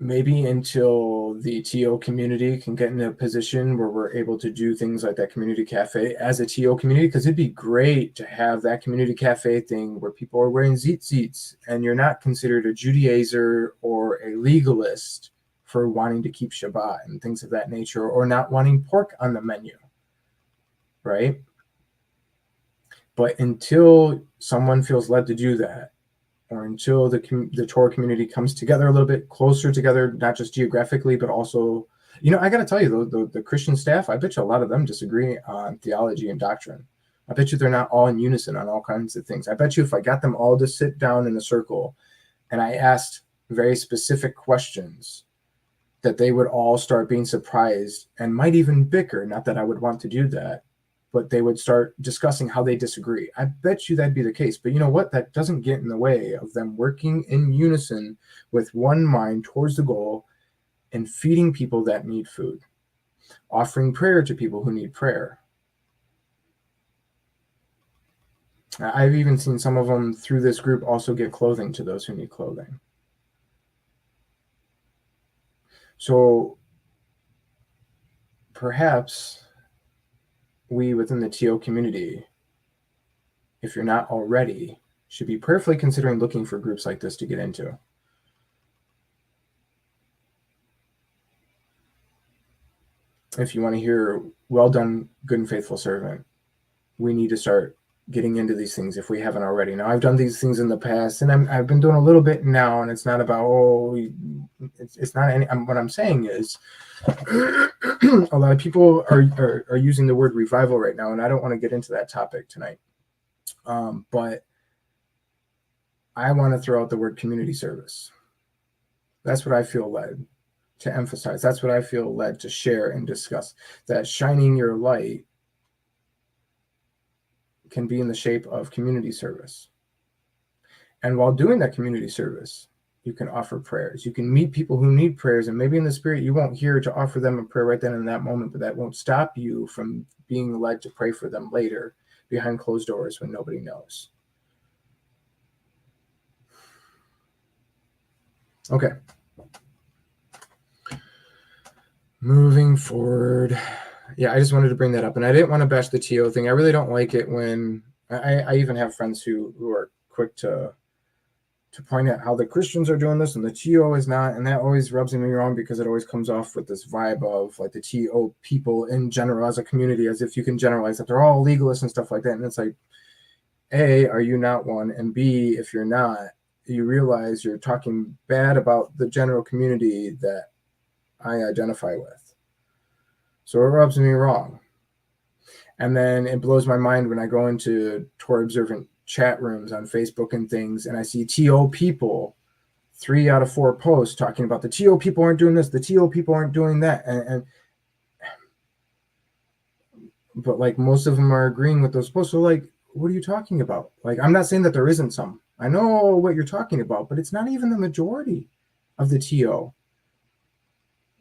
Speaker 3: maybe until the TO community can get in a position where we're able to do things like that community cafe as a TO community, because it'd be great to have that community cafe thing where people are wearing tzitzits and you're not considered a Judaizer or a legalist for wanting to keep Shabbat and things of that nature, or not wanting pork on the menu, right? But until someone feels led to do that, or until the Torah community comes together a little bit closer together, not just geographically, but also, I got to tell you, the Christian staff, I bet you a lot of them disagree on theology and doctrine. I bet you they're not all in unison on all kinds of things. I bet you if I got them all to sit down in a circle and I asked very specific questions, that they would all start being surprised and might even bicker. Not that I would want to do that, but they would start discussing how they disagree. I bet you that'd be the case. But you know what? That doesn't get in the way of them working in unison with one mind towards the goal and feeding people that need food, offering prayer to people who need prayer. I've even seen some of them through this group also get clothing to those who need clothing. So perhaps we within the TO community, if you're not already, should be prayerfully considering looking for groups like this to get into. If you want to hear, well done, good and faithful servant, we need to start getting into these things if we haven't already. Now, I've done these things in the past, and I've been doing a little bit now, and it's not about, it's not any, what I'm saying is, a lot of people are using the word revival right now, and I don't want to get into that topic tonight. But I want to throw out the word community service. That's what I feel led to emphasize. That's what I feel led to share and discuss. That shining your light can be in the shape of community service. And while doing that community service, you can offer prayers. You can meet people who need prayers, and maybe in the spirit you won't hear to offer them a prayer right then in that moment, but that won't stop you from being led to pray for them later behind closed doors when nobody knows. Okay. Moving forward. Yeah, I just wanted to bring that up. And I didn't want to bash the TO thing. I really don't like it when I even have friends who are quick to point out how the Christians are doing this and the TO is not. And that always rubs me wrong because it always comes off with this vibe of like the TO people in general as a community, as if you can generalize that they're all legalists and stuff like that. And it's like, A, are you not one? And B, if you're not, you realize you're talking bad about the general community that I identify with. So it rubs me wrong. And then it blows my mind when I go into Torah observant chat rooms on Facebook and things, and I see TO people, 3 out of 4 posts talking about the TO people aren't doing this, the TO people aren't doing that. But like most of them are agreeing with those posts. So like, what are you talking about? Like, I'm not saying that there isn't some. I know what you're talking about, but it's not even the majority of the TO.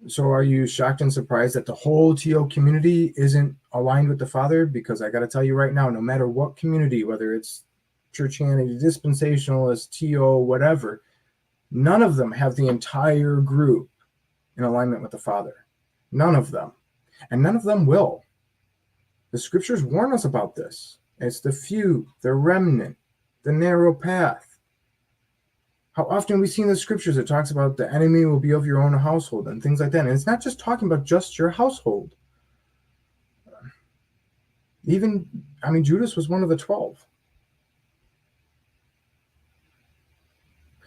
Speaker 3: So are you shocked and surprised that the whole TO community isn't aligned with the Father? Because I got to tell you right now, no matter what community, whether it's Churchianity, Dispensationalist, TO, whatever, none of them have the entire group in alignment with the Father. None of them. And none of them will. The scriptures warn us about this. It's the few, the remnant, the narrow path. How often we see in the scriptures it talks about the enemy will be of your own household and things like that. And it's not just talking about just your household. Even, Judas was one of the 12.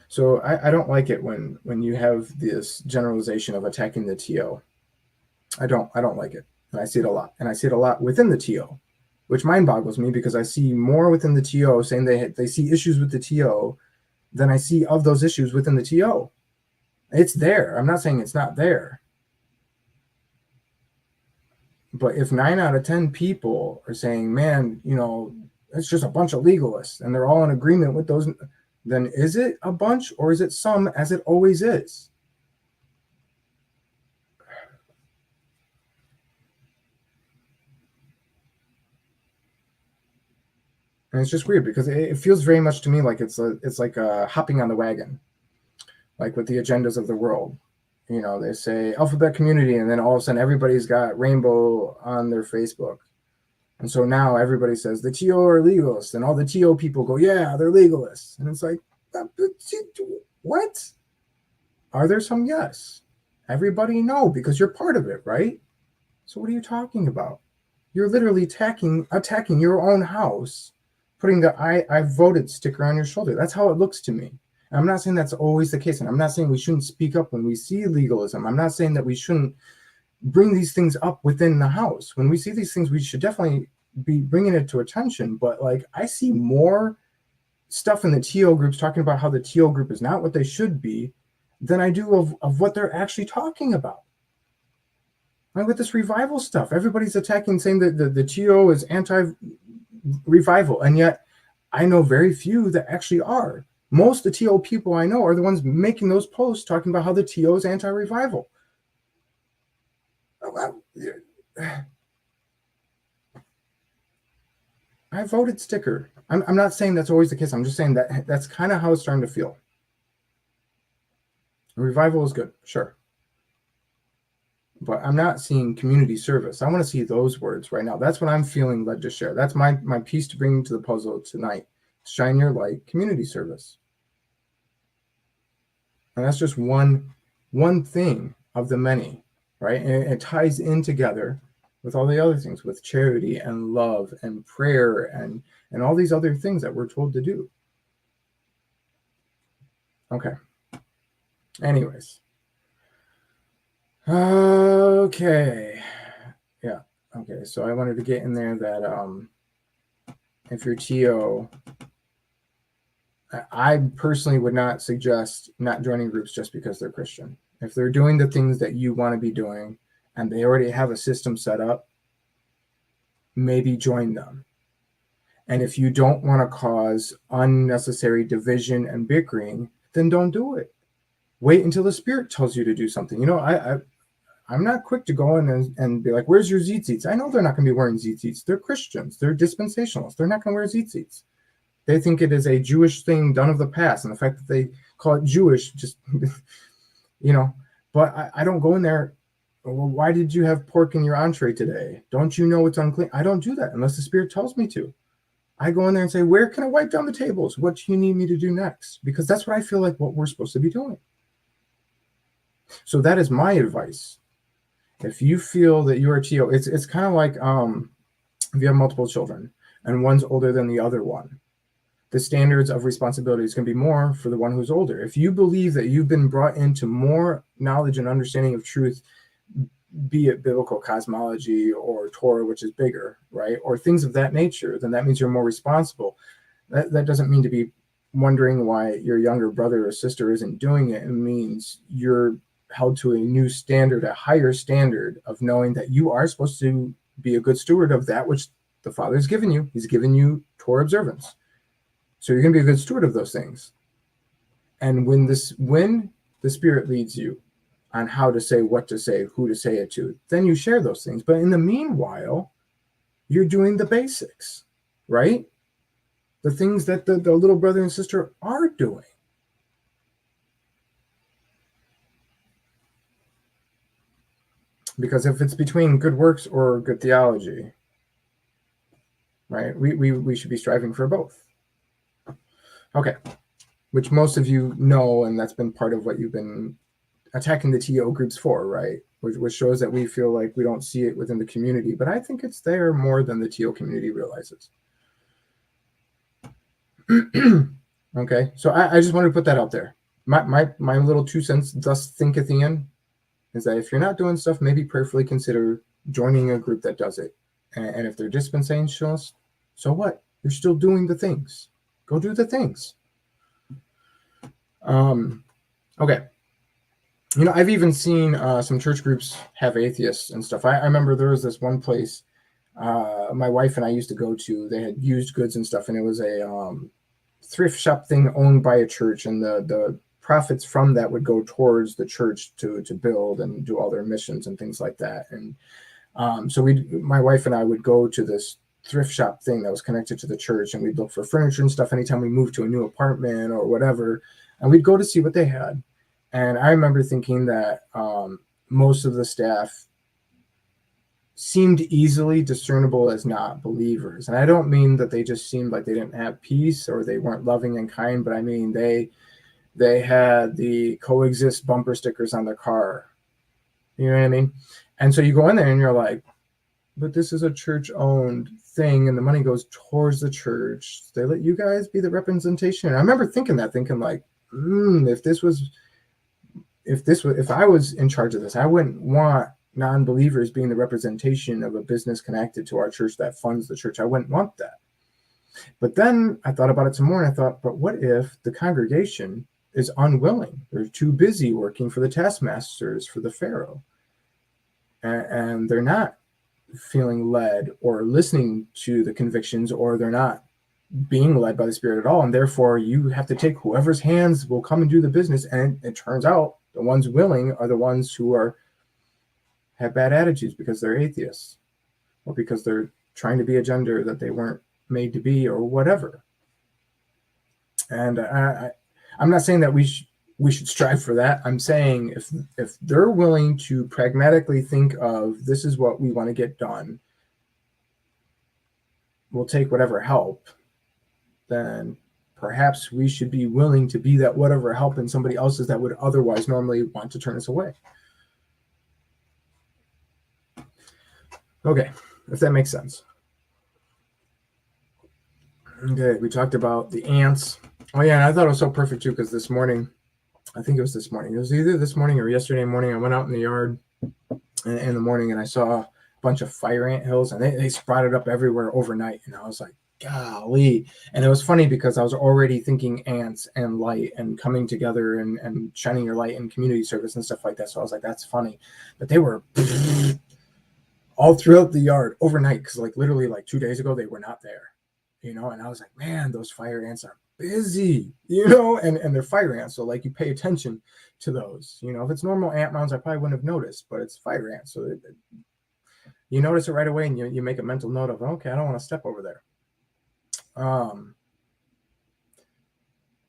Speaker 3: So I don't like it when you have this generalization of attacking the TO. I don't like it. And I see it a lot. And I see it a lot within the TO, which mind boggles me because I see more within the TO saying they see issues with the TO than I see of those issues within the TO. It's there. I'm not saying it's not there. But if 9 out of 10 people are saying, man, it's just a bunch of legalists and they're all in agreement with those, then is it a bunch or is it some, as it always is? And it's just weird because it feels very much to me like it's like hopping on the wagon, like with the agendas of the world. They say alphabet community, and then all of a sudden everybody's got rainbow on their Facebook. And so now everybody says the TO are legalists, and all the TO people go, yeah, they're legalists. And it's like, what? Are there some? Yes. Everybody no, because you're part of it, right? So what are you talking about? You're literally attacking your own house, putting the I voted sticker on your shoulder. That's how it looks to me. And I'm not saying that's always the case. And I'm not saying we shouldn't speak up when we see legalism. I'm not saying that we shouldn't bring these things up within the house. When we see these things, we should definitely be bringing it to attention. But like, I see more stuff in the TO groups talking about how the TO group is not what they should be than I do of what they're actually talking about. Like with this revival stuff, everybody's attacking, saying that the TO is anti-revival. And yet I know very few that actually are. Most of the TO people I know are the ones making those posts talking about how the TO is anti-revival. I voted sticker. I'm not saying that's always the case. I'm just saying that that's kind of how it's starting to feel. Revival is good, sure. But I'm not seeing community service. I want to see those words right now. That's what I'm feeling led to share. That's my piece to bring to the puzzle tonight. Shine your light, community service. And that's just one thing of the many, right? And it ties in together with all the other things, with charity and love and prayer and all these other things that we're told to do. Okay. Anyways. Okay. Yeah. Okay. So I wanted to get in there that if you're TO, I personally would not suggest not joining groups just because they're Christian. If they're doing the things that you want to be doing and they already have a system set up, maybe join them. And if you don't want to cause unnecessary division and bickering, then don't do it. Wait until the Spirit tells you to do something. I'm not quick to go in and be like, where's your tzitzits? I know they're not going to be wearing tzitzits. They're Christians. They're dispensationalists. They're not going to wear tzitzits. They think it is a Jewish thing done of the past, and the fact that they call it Jewish, just But I don't go in there. Well, why did you have pork in your entree today? Don't you know it's unclean? I don't do that unless the Spirit tells me to. I go in there and say, where can I wipe down the tables? What do you need me to do next? Because that's what I feel like what we're supposed to be doing. So that is my advice. If you feel that you're a TO, it's kind of like if you have multiple children and one's older than the other one, the standards of responsibility is going to be more for the one who's older. If you believe that you've been brought into more knowledge and understanding of truth, be it biblical cosmology or Torah, which is bigger, right? Or things of that nature, then that means you're more responsible. That doesn't mean to be wondering why your younger brother or sister isn't doing it. It means you're held to a new standard, a higher standard of knowing that you are supposed to be a good steward of that which the Father has given you. He's given you Torah observance. So you're going to be a good steward of those things. And when the Spirit leads you on how to say, what to say, who to say it to, then you share those things. But in the meanwhile, you're doing the basics, right? The things that the little brother and sister are doing. Because if it's between good works or good theology, right, we should be striving for both. Okay, which most of you know, and that's been part of what you've been attacking the TO groups for, right? Which shows that we feel like we don't see it within the community, but I think it's there more than the TO community realizes. Okay, so I just wanted to put that out there. My little 2 cents, thus thinketh Ian, is that if you're not doing stuff, maybe prayerfully consider joining a group that does it. And if they're dispensationalists, so what? You're still doing the things. Go do the things. Okay. I've even seen some church groups have atheists and stuff. I remember there was this one place my wife and I used to go to. They had used goods and stuff, and it was a thrift shop thing owned by a church, and the profits from that would go towards the church to build and do all their missions and things like that. And so my wife and I would go to this thrift shop thing that was connected to the church, and we'd look for furniture and stuff anytime we moved to a new apartment or whatever, and we'd go to see what they had. And I remember thinking that most of the staff seemed easily discernible as not believers. And I don't mean that they just seemed like they didn't have peace or they weren't loving and kind, but I mean they had the coexist bumper stickers on their car. You know what I mean? And so you go in there and you're like, but this is a church-owned thing, and the money goes towards the church. They let you guys be the representation. And I remember thinking like, if I was in charge of this, I wouldn't want non-believers being the representation of a business connected to our church that funds the church. I wouldn't want that. But then I thought about it some more, and I thought, but what if the congregation is unwilling? They're too busy working for the taskmasters, for the Pharaoh, and they're not feeling led or listening to the convictions, or they're not being led by the Spirit at all. And therefore you have to take whoever's hands will come and do the business. And it turns out the ones willing are the ones who have bad attitudes because they're atheists, or because they're trying to be a gender that they weren't made to be, or whatever. And I'm not saying that we should strive for that. I'm saying if they're willing to pragmatically think of, this is what we want to get done, we'll take whatever help, then perhaps we should be willing to be that whatever help in somebody else's that would otherwise normally want to turn us away. Okay, if that makes sense. Okay, we talked about the ants. Oh yeah, and I thought it was so perfect too, because this morning, I think it was this morning. It was either this morning or yesterday morning. I went out in the yard in the morning, and I saw a bunch of fire ant hills, and they sprouted up everywhere overnight. And I was like, golly. And it was funny because I was already thinking ants and light and coming together and shining your light and community service and stuff like that. So I was like, that's funny. But they were all throughout the yard overnight, because like literally like 2 days ago, they were not there, and I was like, man, those fire ants are busy, and they're fire ants. So like you pay attention to those, if it's normal ant mounds, I probably wouldn't have noticed, but it's fire ants. So you notice it right away, and you make a mental note of, okay, I don't want to step over there.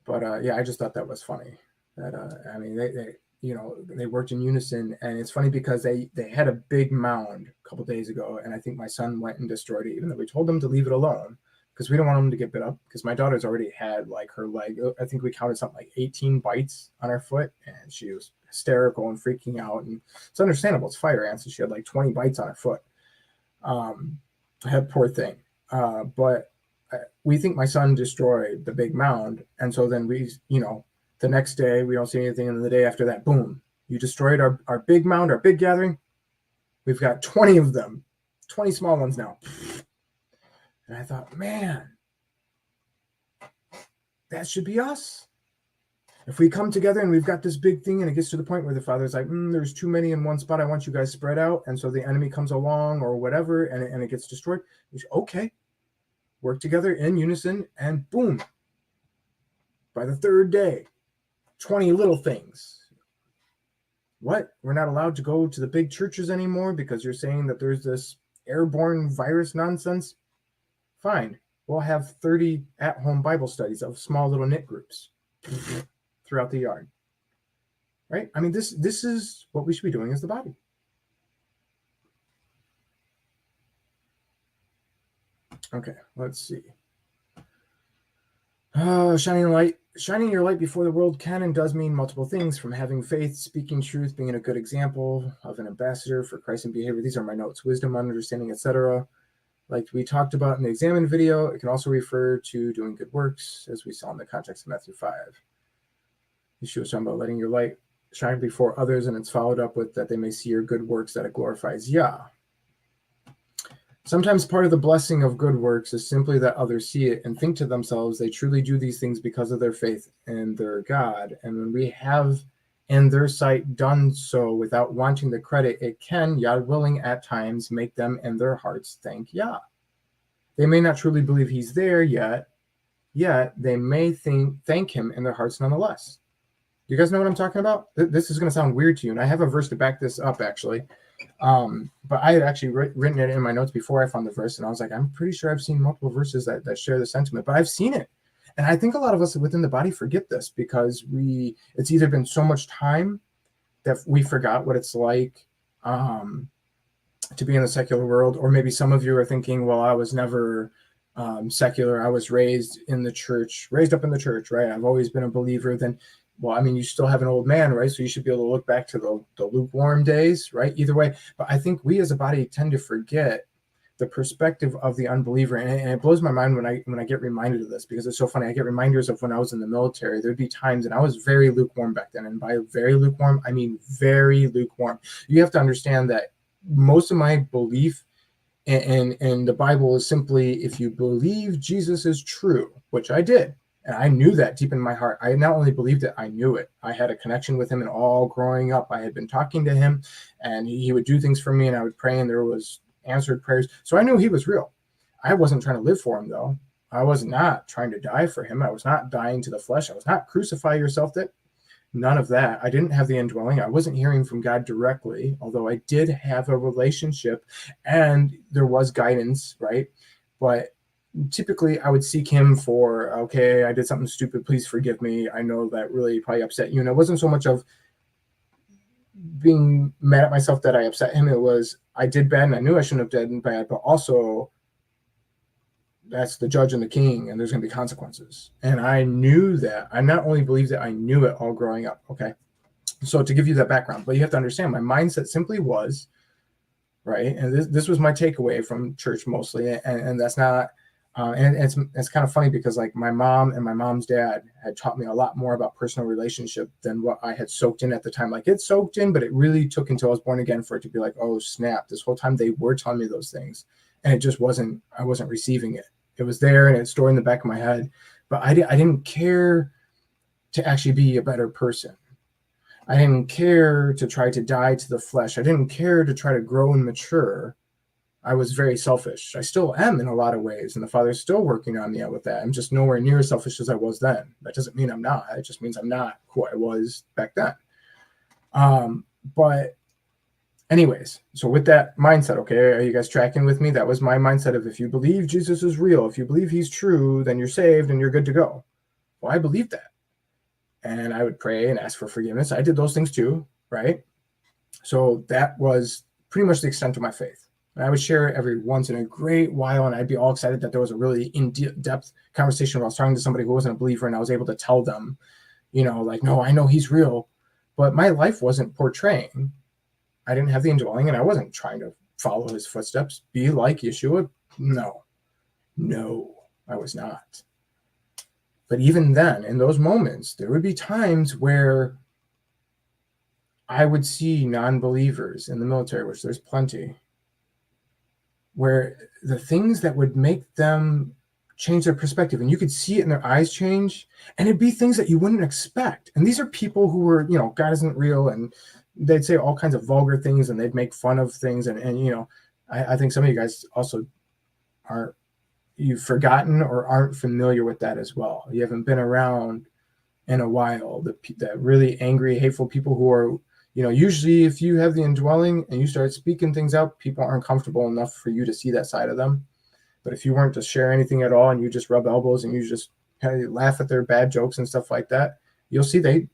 Speaker 3: But yeah, I just thought that was funny. That I mean, they worked in unison, and it's funny because they had a big mound a couple days ago, and I think my son went and destroyed it, even though we told them to leave it alone because we don't want them to get bit up. Because my daughter's already had like her leg. I think we counted something like 18 bites on her foot, and she was hysterical and freaking out. And it's understandable. It's fire ants, and she had like 20 bites on her foot. Poor thing. But we think my son destroyed the big mound, and so then we, the next day we don't see anything, and the day after that, boom, you destroyed our big mound, our big gathering. We've got 20 of them, 20 small ones now. And I thought, man, that should be us. If we come together and we've got this big thing and it gets to the point where the Father's like, there's too many in one spot, I want you guys spread out. And so the enemy comes along or whatever, and it gets destroyed. Okay, work together in unison, and boom. By the third day, 20 little things. What? We're not allowed to go to the big churches anymore because you're saying that there's this airborne virus nonsense? Fine. We'll have 30 at-home Bible studies of small little knit groups throughout the yard. Right? I mean, this is what we should be doing as the body. Okay, let's see. Shining your light before the world can and does mean multiple things, from having faith, speaking truth, being a good example of an ambassador for Christ in behavior. These are my notes: wisdom, understanding, etc. Like we talked about in the examine video, it can also refer to doing good works, as we saw in the context of Matthew 5. Yeshua was talking about letting your light shine before others, and it's followed up with that they may see your good works, that it glorifies Yah. Sometimes part of the blessing of good works is simply that others see it and think to themselves they truly do these things because of their faith in their God. And when we have in their sight done so without wanting the credit, it can, Yah willing, at times make them in their hearts thank Yah. They may not truly believe he's there yet they may thank him in their hearts nonetheless. You guys know what I'm talking about? This is going to sound weird to you, and I have a verse to back this up, actually. But I had actually written it in my notes before I found the verse, and I was like, I'm pretty sure I've seen multiple verses that share the sentiment, but I've seen it. And I think a lot of us within the body forget this because it's either been so much time that we forgot what it's like to be in the secular world, or maybe some of you are thinking, well, I was never secular. I was raised up in the church, right? I've always been a believer. Then, well, I mean, you still have an old man, right? So you should be able to look back to the lukewarm days, right? Either way. But I think we as a body tend to forget the perspective of the unbeliever. And it blows my mind when I get reminded of this, because it's so funny. I get reminders of when I was in the military. There'd be times, and I was very lukewarm back then. And by very lukewarm, I mean very lukewarm. You have to understand that most of my belief in the Bible is simply, if you believe Jesus is true, which I did, and I knew that deep in my heart. I not only believed it, I knew it. I had a connection with him, and all growing up, I had been talking to him, and he would do things for me, and I would pray, and there was answered prayers. So I knew he was real. I wasn't trying to live for him, though. I was not trying to die for him. I was not dying to the flesh. I was not crucify yourself. None of that. I didn't have the indwelling. I wasn't hearing from God directly, although I did have a relationship, and there was guidance, right? But typically I would seek him for, okay, I did something stupid, please forgive me. I know that really probably upset you. And it wasn't so much of being mad at myself that I upset him. It was, I did bad and I knew I shouldn't have done bad, but also that's the judge and the king, and there's going to be consequences. And I knew that. I not only believed that, I knew it all growing up. Okay. So to give you that background, but you have to understand my mindset simply was, right. And this was my takeaway from church mostly. And that's not, and it's kind of funny because like my mom and my mom's dad had taught me a lot more about personal relationship than what I had soaked in at the time. Like it soaked in, but it really took until I was born again for it to be like, oh snap, this whole time they were telling me those things, and it just wasn't, I wasn't receiving it. It was there and it's stored in the back of my head, but I didn't care to actually be a better person. I didn't care to try to die to the flesh. I didn't care to try to grow and mature. I was very selfish. I still am in a lot of ways, and the Father's still working on me with that. I'm just nowhere near as selfish as I was then. That doesn't mean I'm not. It just means I'm not who I was back then. But anyways, so with that mindset, okay, are you guys tracking with me? That was my mindset of, if you believe Jesus is real, if you believe he's true, then you're saved and you're good to go. Well, I believed that. and I would pray and ask for forgiveness. I did those things too, right? So that was pretty much the extent of my faith. And I would share it every once in a great while, and I'd be all excited that there was a really in-depth conversation where I was talking to somebody who wasn't a believer, and I was able to tell them, like, no, I know he's real, but my life wasn't portraying. I didn't have the indwelling, and I wasn't trying to follow his footsteps, be like Yeshua. No, I was not. But even then, in those moments, there would be times where I would see non-believers in the military, which there's plenty, where the things that would make them change their perspective, and you could see it in their eyes change, and it'd be things that you wouldn't expect. And these are people who were, God isn't real, and they'd say all kinds of vulgar things, and they'd make fun of things. And I think some of you guys also you've forgotten or aren't familiar with that as well. You haven't been around in a while, the really angry, hateful people who are, usually if you have the indwelling and you start speaking things out, people aren't comfortable enough for you to see that side of them. But if you weren't to share anything at all, and you just rub elbows and you just laugh at their bad jokes and stuff like that, you'll see they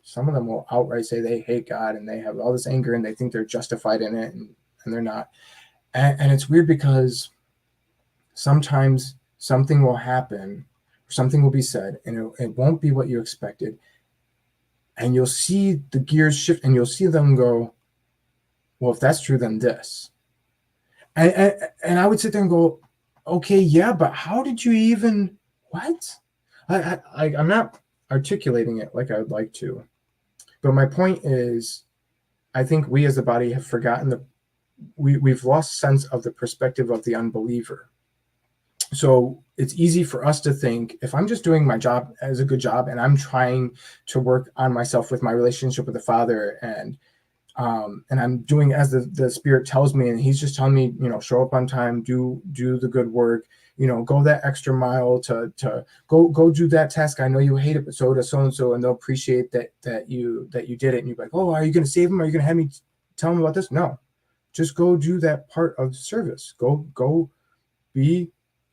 Speaker 3: some of them will outright say they hate God, and they have all this anger, and they think they're justified in it, and they're not. And it's weird because sometimes something will happen, something will be said, and it won't be what you expected. And you'll see the gears shift, and you'll see them go, well, if that's true, then this. And I would sit there and go, okay, yeah, but how did you even, what? I'm not articulating it like I would like to. But my point is, I think we as a body have forgotten we've lost sense of the perspective of the unbeliever. So it's easy for us to think, if I'm just doing my job as a good job, and I'm trying to work on myself with my relationship with the Father, and I'm doing as the Spirit tells me, and he's just telling me, show up on time, do the good work, go that extra mile to go do that task. I know you hate it, but so does so-and-so, and they'll appreciate that you did it. And you're like, oh, are you going to save them? Are you going to have me tell them about this? No, just go do that part of service. Go be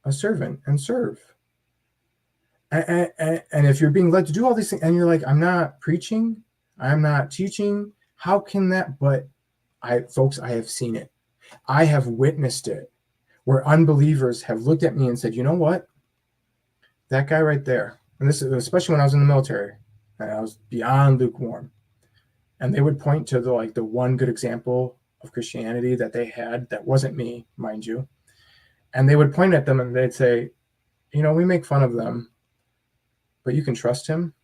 Speaker 3: a servant and serve. And if you're being led to do all these things, and you're like, I'm not preaching, I'm not teaching, how can that? But I have seen it. I have witnessed it, where unbelievers have looked at me and said, you know what? That guy right there, and this is especially when I was in the military, and I was beyond lukewarm, and they would point to the one good example of Christianity that they had, that wasn't me, mind you. And they would point at them and they'd say, we make fun of them, but you can trust him.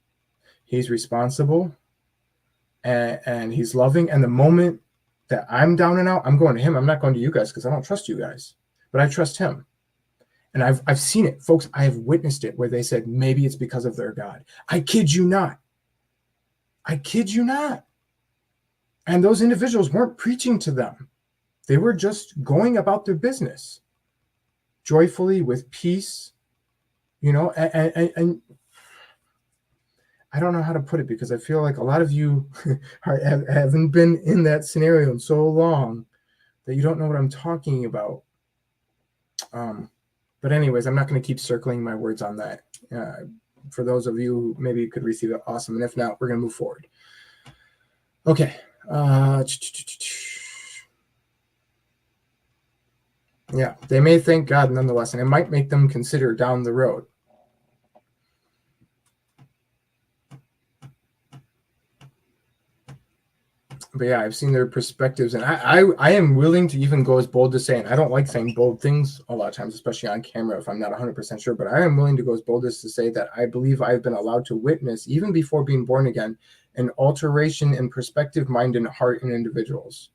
Speaker 3: He's responsible, and he's loving. And the moment that I'm down and out, I'm going to him. I'm not going to you guys, because I don't trust you guys, but I trust him. And I've seen it, folks. I have witnessed it, where they said, maybe it's because of their God. I kid you not. And those individuals weren't preaching to them. They were just going about their business joyfully, with peace, and I don't know how to put it, because I feel like a lot of you haven't been in that scenario in so long that you don't know what I'm talking about. But anyways, I'm not going to keep circling my words on that. For those of you who maybe could receive it, awesome. And if not, we're going to move forward. Okay. Yeah, they may thank God nonetheless, and it might make them consider down the road. But yeah, I've seen their perspectives, and I am willing to even go as bold to say, and I don't like saying bold things a lot of times, especially on camera if I'm not 100% sure, but I am willing to go as bold as to say that I believe I've been allowed to witness, even before being born again, an alteration in perspective, mind, and heart in individuals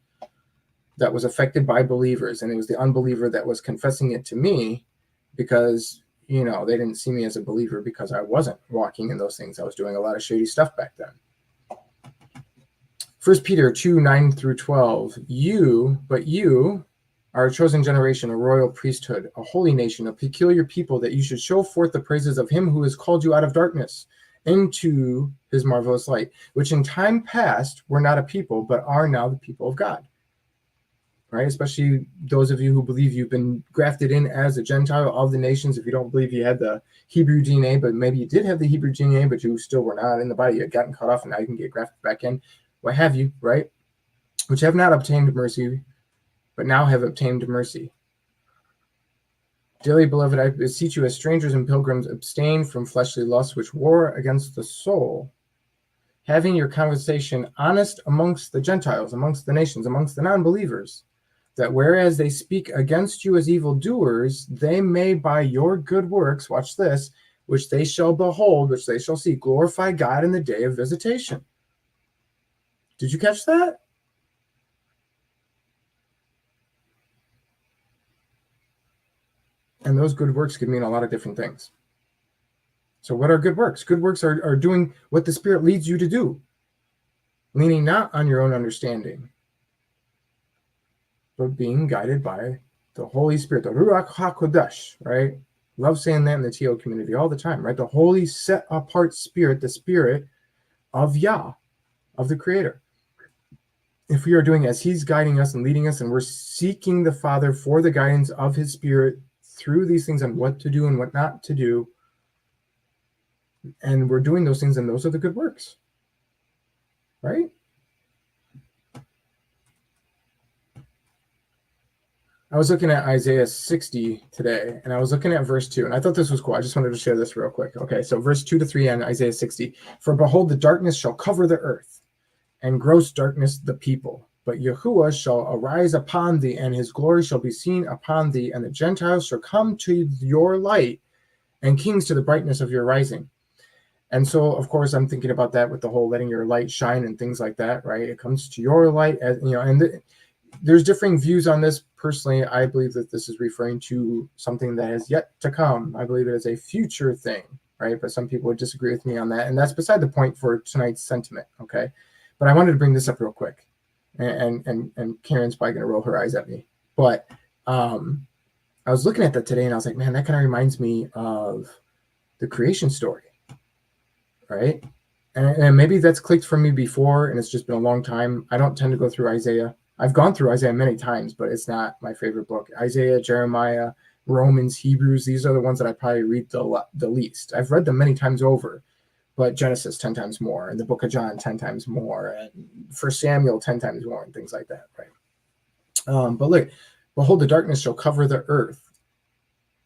Speaker 3: that was affected by believers. And it was the unbeliever that was confessing it to me, because they didn't see me as a believer, because I wasn't walking in those things. I was doing a lot of shady stuff back then. 1 Peter 2:9-12, you are a chosen generation, a royal priesthood, a holy nation, a peculiar people, that you should show forth the praises of him who has called you out of darkness into his marvelous light, which in time past were not a people, but are now the people of God. right? Especially those of you who believe you've been grafted in as a Gentile of the nations. If you don't believe you had the Hebrew DNA, but maybe you did have the Hebrew DNA, but you still were not in the body, you had gotten cut off, and now you can get grafted back in, what have you, right? Which have not obtained mercy, but now have obtained mercy. Dearly beloved, I beseech you as strangers and pilgrims, abstain from fleshly lusts which war against the soul, having your conversation honest amongst the Gentiles, amongst the nations, amongst the non-believers, that whereas they speak against you as evildoers, they may by your good works, watch this, which they shall behold, which they shall see, glorify God in the day of visitation. Did you catch that? And those good works could mean a lot of different things. So what are good works? Good works are doing what the Spirit leads you to do, leaning not on your own understanding, but being guided by the Holy Spirit, the Ruach HaKodesh, right? Love saying that in the TO community all the time, right? The holy set apart Spirit, the Spirit of Yah, of the Creator. If we are doing as He's guiding us and leading us, and we're seeking the Father for the guidance of His Spirit through these things on what to do and what not to do, and we're doing those things, and those are the good works, right? I was looking at Isaiah 60 today, and I was looking at verse 2, and I thought this was cool. I just wanted to share this real quick. Okay, so verse 2 to 3 on Isaiah 60. For behold, the darkness shall cover the earth, and gross darkness the people. But Yahuwah shall arise upon thee, and his glory shall be seen upon thee, and the Gentiles shall come to your light, and kings to the brightness of your rising. And so, of course, I'm thinking about that with the whole letting your light shine and things like that, right? It comes to your light, as, you know, and there's differing views on this. Personally, I believe that this is referring to something that has yet to come. I believe it is a future thing, right? But some people would disagree with me on that, and that's beside the point for tonight's sentiment, okay? But I wanted to bring this up real quick, and Karen's probably going to roll her eyes at me. But I was looking at that today, and I was like, man, that kind of reminds me of the creation story, right? And maybe that's clicked for me before, and it's just been a long time. I don't tend to go through Isaiah. I've gone through Isaiah many times, but it's not my favorite book. Isaiah, Jeremiah, Romans, Hebrews, these are the ones that I probably read the least. I've read them many times over, but Genesis 10 times more, and the book of John 10 times more, and 1 Samuel 10 times more, and things like that, right? But look, behold, the darkness shall cover the earth,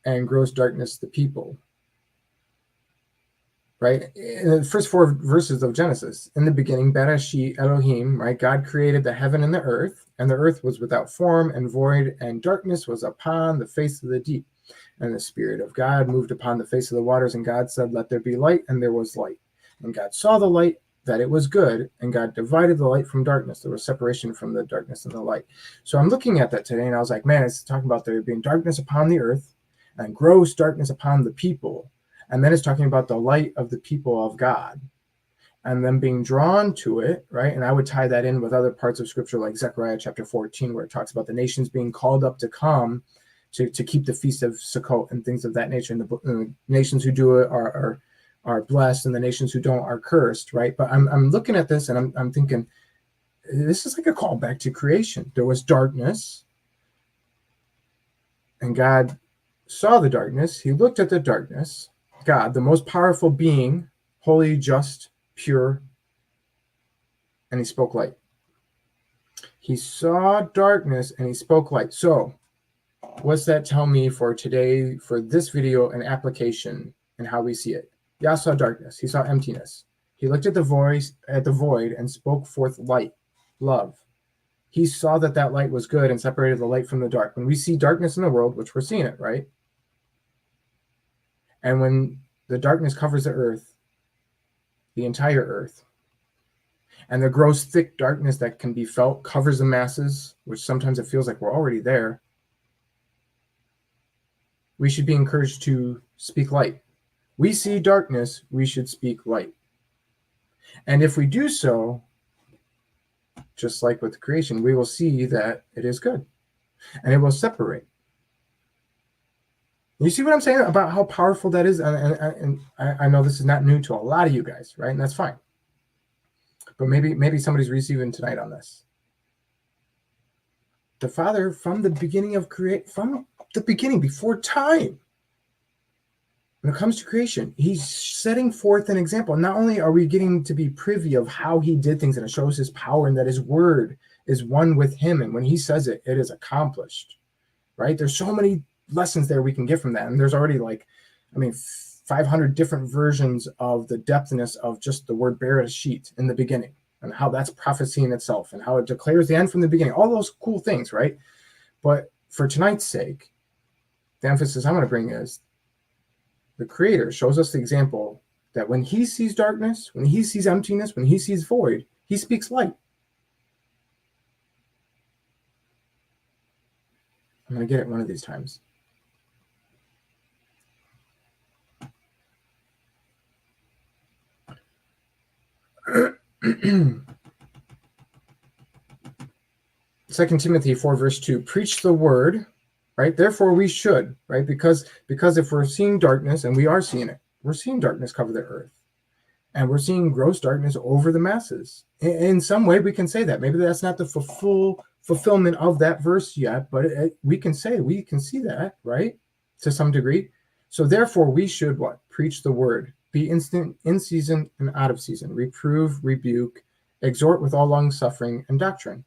Speaker 3: and gross darkness the people. Right? In the first 4 verses of Genesis, in the beginning, Bereshit Elohim, right? God created the heaven and the earth was without form and void, and darkness was upon the face of the deep. And the Spirit of God moved upon the face of the waters, and God said, let there be light, and there was light. And God saw the light, that it was good, and God divided the light from darkness. There was separation from the darkness and the light. So I'm looking at that today, and I was like, man, it's talking about there being darkness upon the earth, and gross darkness upon the people. And then it's talking about the light of the people of God and them being drawn to it, right? And I would tie that in with other parts of scripture like Zechariah chapter 14, where it talks about the nations being called up to come to keep the feast of Sukkot and things of that nature. And the nations who do it are blessed, and the nations who don't are cursed, right? But I'm looking at this, and I'm thinking, this is like a call back to creation. There was darkness, and God saw the darkness. He looked at the darkness. God, the most powerful being, holy, just, pure, and he spoke light. He saw darkness and he spoke light. So what's that tell me for today, for this video and application and how we see it? Yah saw darkness. He saw emptiness. He looked at the void and spoke forth light, love. He saw that light was good and separated the light from the dark. When we see darkness in the world, which we're seeing it, right? And when the darkness covers the earth, the entire earth, and the gross, thick darkness that can be felt covers the masses, which sometimes it feels like we're already there, we should be encouraged to speak light. We see darkness, we should speak light. And if we do so, just like with creation, we will see that it is good, and it will separate. You see what I'm saying about how powerful that is? And I know this is not new to a lot of you guys, right? And that's fine. But maybe somebody's receiving tonight on this. the Father from the beginning before time. When it comes to creation, he's setting forth an example. Not only are we getting to be privy of how he did things, and it shows his power and that his word is one with him. And when he says it, it is accomplished, right? There's so many lessons there we can get from that. And there's already 500 different versions of the depthness of just the word Bereshit in the beginning, and how that's prophecy in itself, and how it declares the end from the beginning, all those cool things, right? But for tonight's sake, the emphasis I'm going to bring is the Creator shows us the example that when he sees darkness, when he sees emptiness, when he sees void, he speaks light. I'm going to get it one of these times. Second Timothy 4 verse 2, preach the word, right? Therefore we should, right? Because if we're seeing darkness, and we are seeing it, we're seeing darkness cover the earth, and we're seeing gross darkness over the masses. In some way we can say that. Maybe that's not the full fulfillment of that verse yet, but we can see that, right? To some degree. So therefore we should what? Preach the word. Be instant in season and out of season. Reprove, rebuke, exhort with all long suffering and doctrine.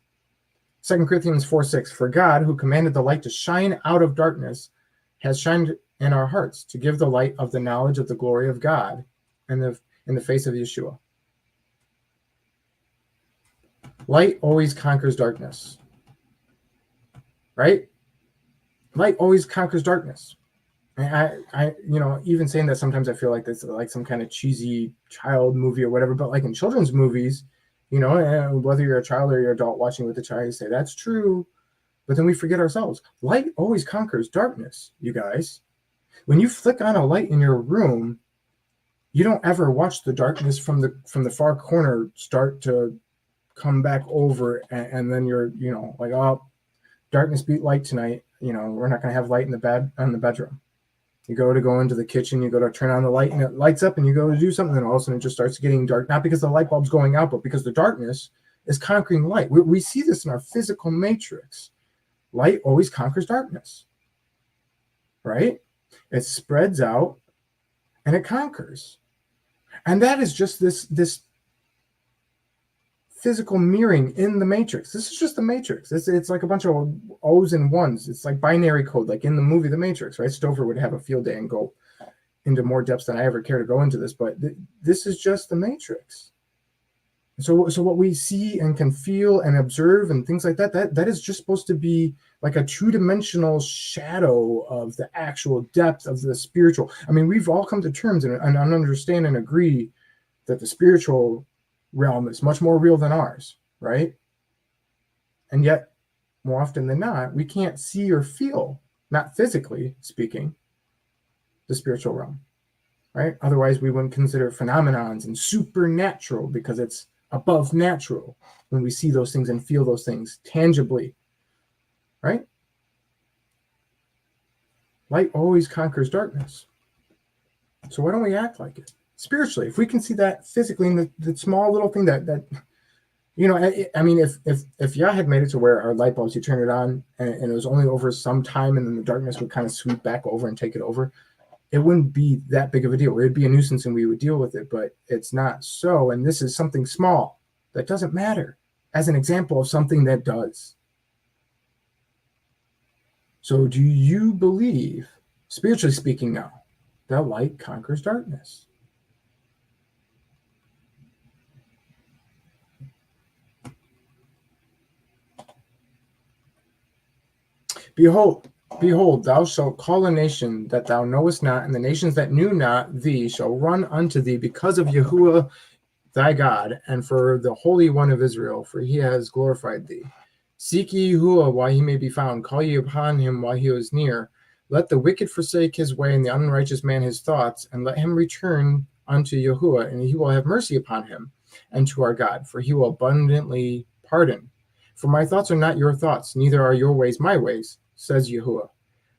Speaker 3: 2 Corinthians 4:6, for God, who commanded the light to shine out of darkness, has shined in our hearts to give the light of the knowledge of the glory of God in the face of Yeshua. Light always conquers darkness, right? Light always conquers darkness. And I even saying that, sometimes I feel like it's like some kind of cheesy child movie or whatever, but like in children's movies, whether you're a child or you're an adult watching with a child, you say that's true, but then we forget ourselves. Light always conquers darkness, you guys. When you flick on a light in your room, you don't ever watch the darkness from the far corner start to come back over, and then you're like, oh, darkness beat light tonight. We're not going to have light in the bedroom. You go into the kitchen, you go to turn on the light, and it lights up, and you go to do something, and all of a sudden it just starts getting dark, not because the light bulb's going out, but because the darkness is conquering light. We see this in our physical matrix. Light always conquers darkness, right? It spreads out, and it conquers. And that is just this physical mirroring in the matrix. This is just the matrix. It's like a bunch of O's and ones. It's like binary code, like in the movie The Matrix, right? Stover would have a field day and go into more depths than I ever care to go into this, but this is just the matrix. So what we see and can feel and observe and things like that is just supposed to be like a two-dimensional shadow of the actual depth of the spiritual. I mean, we've all come to terms and understand and agree that the spiritual realm is much more real than ours, right? And yet, more often than not, we can't see or feel, not physically speaking, the spiritual realm, right? Otherwise, we wouldn't consider phenomenons and supernatural, because it's above natural when we see those things and feel those things tangibly, right? Light always conquers darkness. So why don't we act like it? Spiritually, if we can see that physically in the small little thing that I mean, if Yah had made it to where our light bulbs, you turn it on and it was only over some time, and then the darkness would kind of sweep back over and take it over, it wouldn't be that big of a deal. It'd be a nuisance and we would deal with it, but it's not so. And this is something small that doesn't matter, as an example of something that does. So do you believe, spiritually speaking now, that light conquers darkness? Behold, thou shalt call a nation that thou knowest not, and the nations that knew not thee shall run unto thee because of Yahuwah thy God, and for the Holy One of Israel, for he has glorified thee. Seek ye Yahuwah while he may be found, call ye upon him while he is near. Let the wicked forsake his way, and the unrighteous man his thoughts, and let him return unto Yahuwah, and he will have mercy upon him, and to our God, for he will abundantly pardon. For my thoughts are not your thoughts, neither are your ways my ways, says Yahuwah.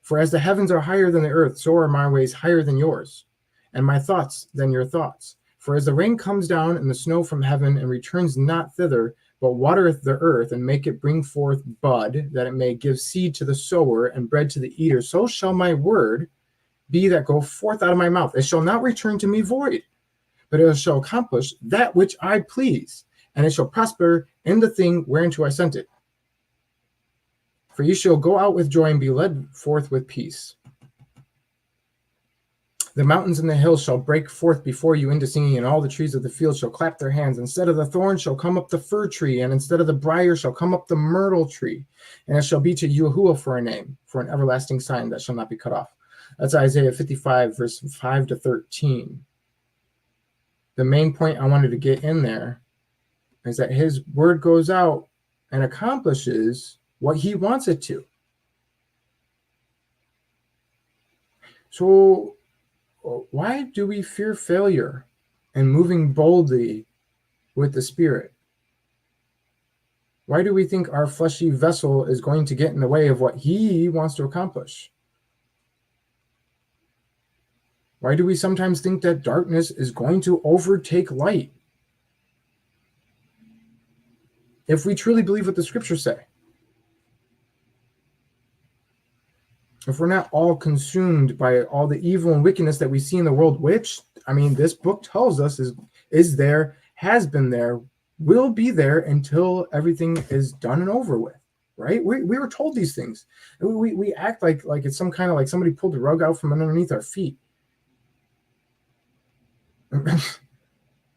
Speaker 3: For as the heavens are higher than the earth, so are my ways higher than yours, and my thoughts than your thoughts. For as the rain comes down and the snow from heaven and returns not thither, but watereth the earth, and make it bring forth bud, that it may give seed to the sower and bread to the eater, so shall my word be that go forth out of my mouth. It shall not return to me void, but it shall accomplish that which I please, and it shall prosper in the thing whereunto I sent it. For ye shall go out with joy and be led forth with peace. The mountains and the hills shall break forth before you into singing, and all the trees of the field shall clap their hands. Instead of the thorn shall come up the fir tree, and instead of the briar shall come up the myrtle tree. And it shall be to Yahuwah for a name, for an everlasting sign that shall not be cut off. That's Isaiah 55, verse 5 to 13. The main point I wanted to get in there is that his word goes out and accomplishes what he wants it to. So why do we fear failure and moving boldly with the Spirit? Why do we think our fleshy vessel is going to get in the way of what he wants to accomplish? Why do we sometimes think that darkness is going to overtake light? If we truly believe what the scriptures say, if we're not all consumed by all the evil and wickedness that we see in the world, which, I mean, this book tells us is there, has been there, will be there until everything is done and over with, right? We were told these things. We act like it's some kind of like somebody pulled the rug out from underneath our feet.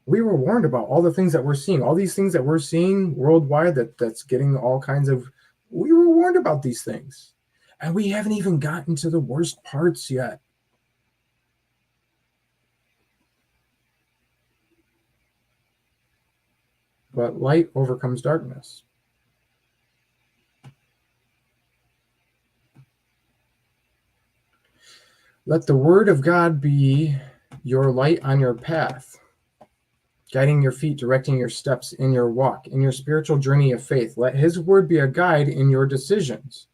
Speaker 3: We were warned about all the things that we're seeing, all these things that we're seeing worldwide that's getting all kinds of, we were warned about these things. And we haven't even gotten to the worst parts yet. But light overcomes darkness. Let the word of God be your light on your path, guiding your feet, directing your steps in your walk, in your spiritual journey of faith. Let his word be a guide in your decisions.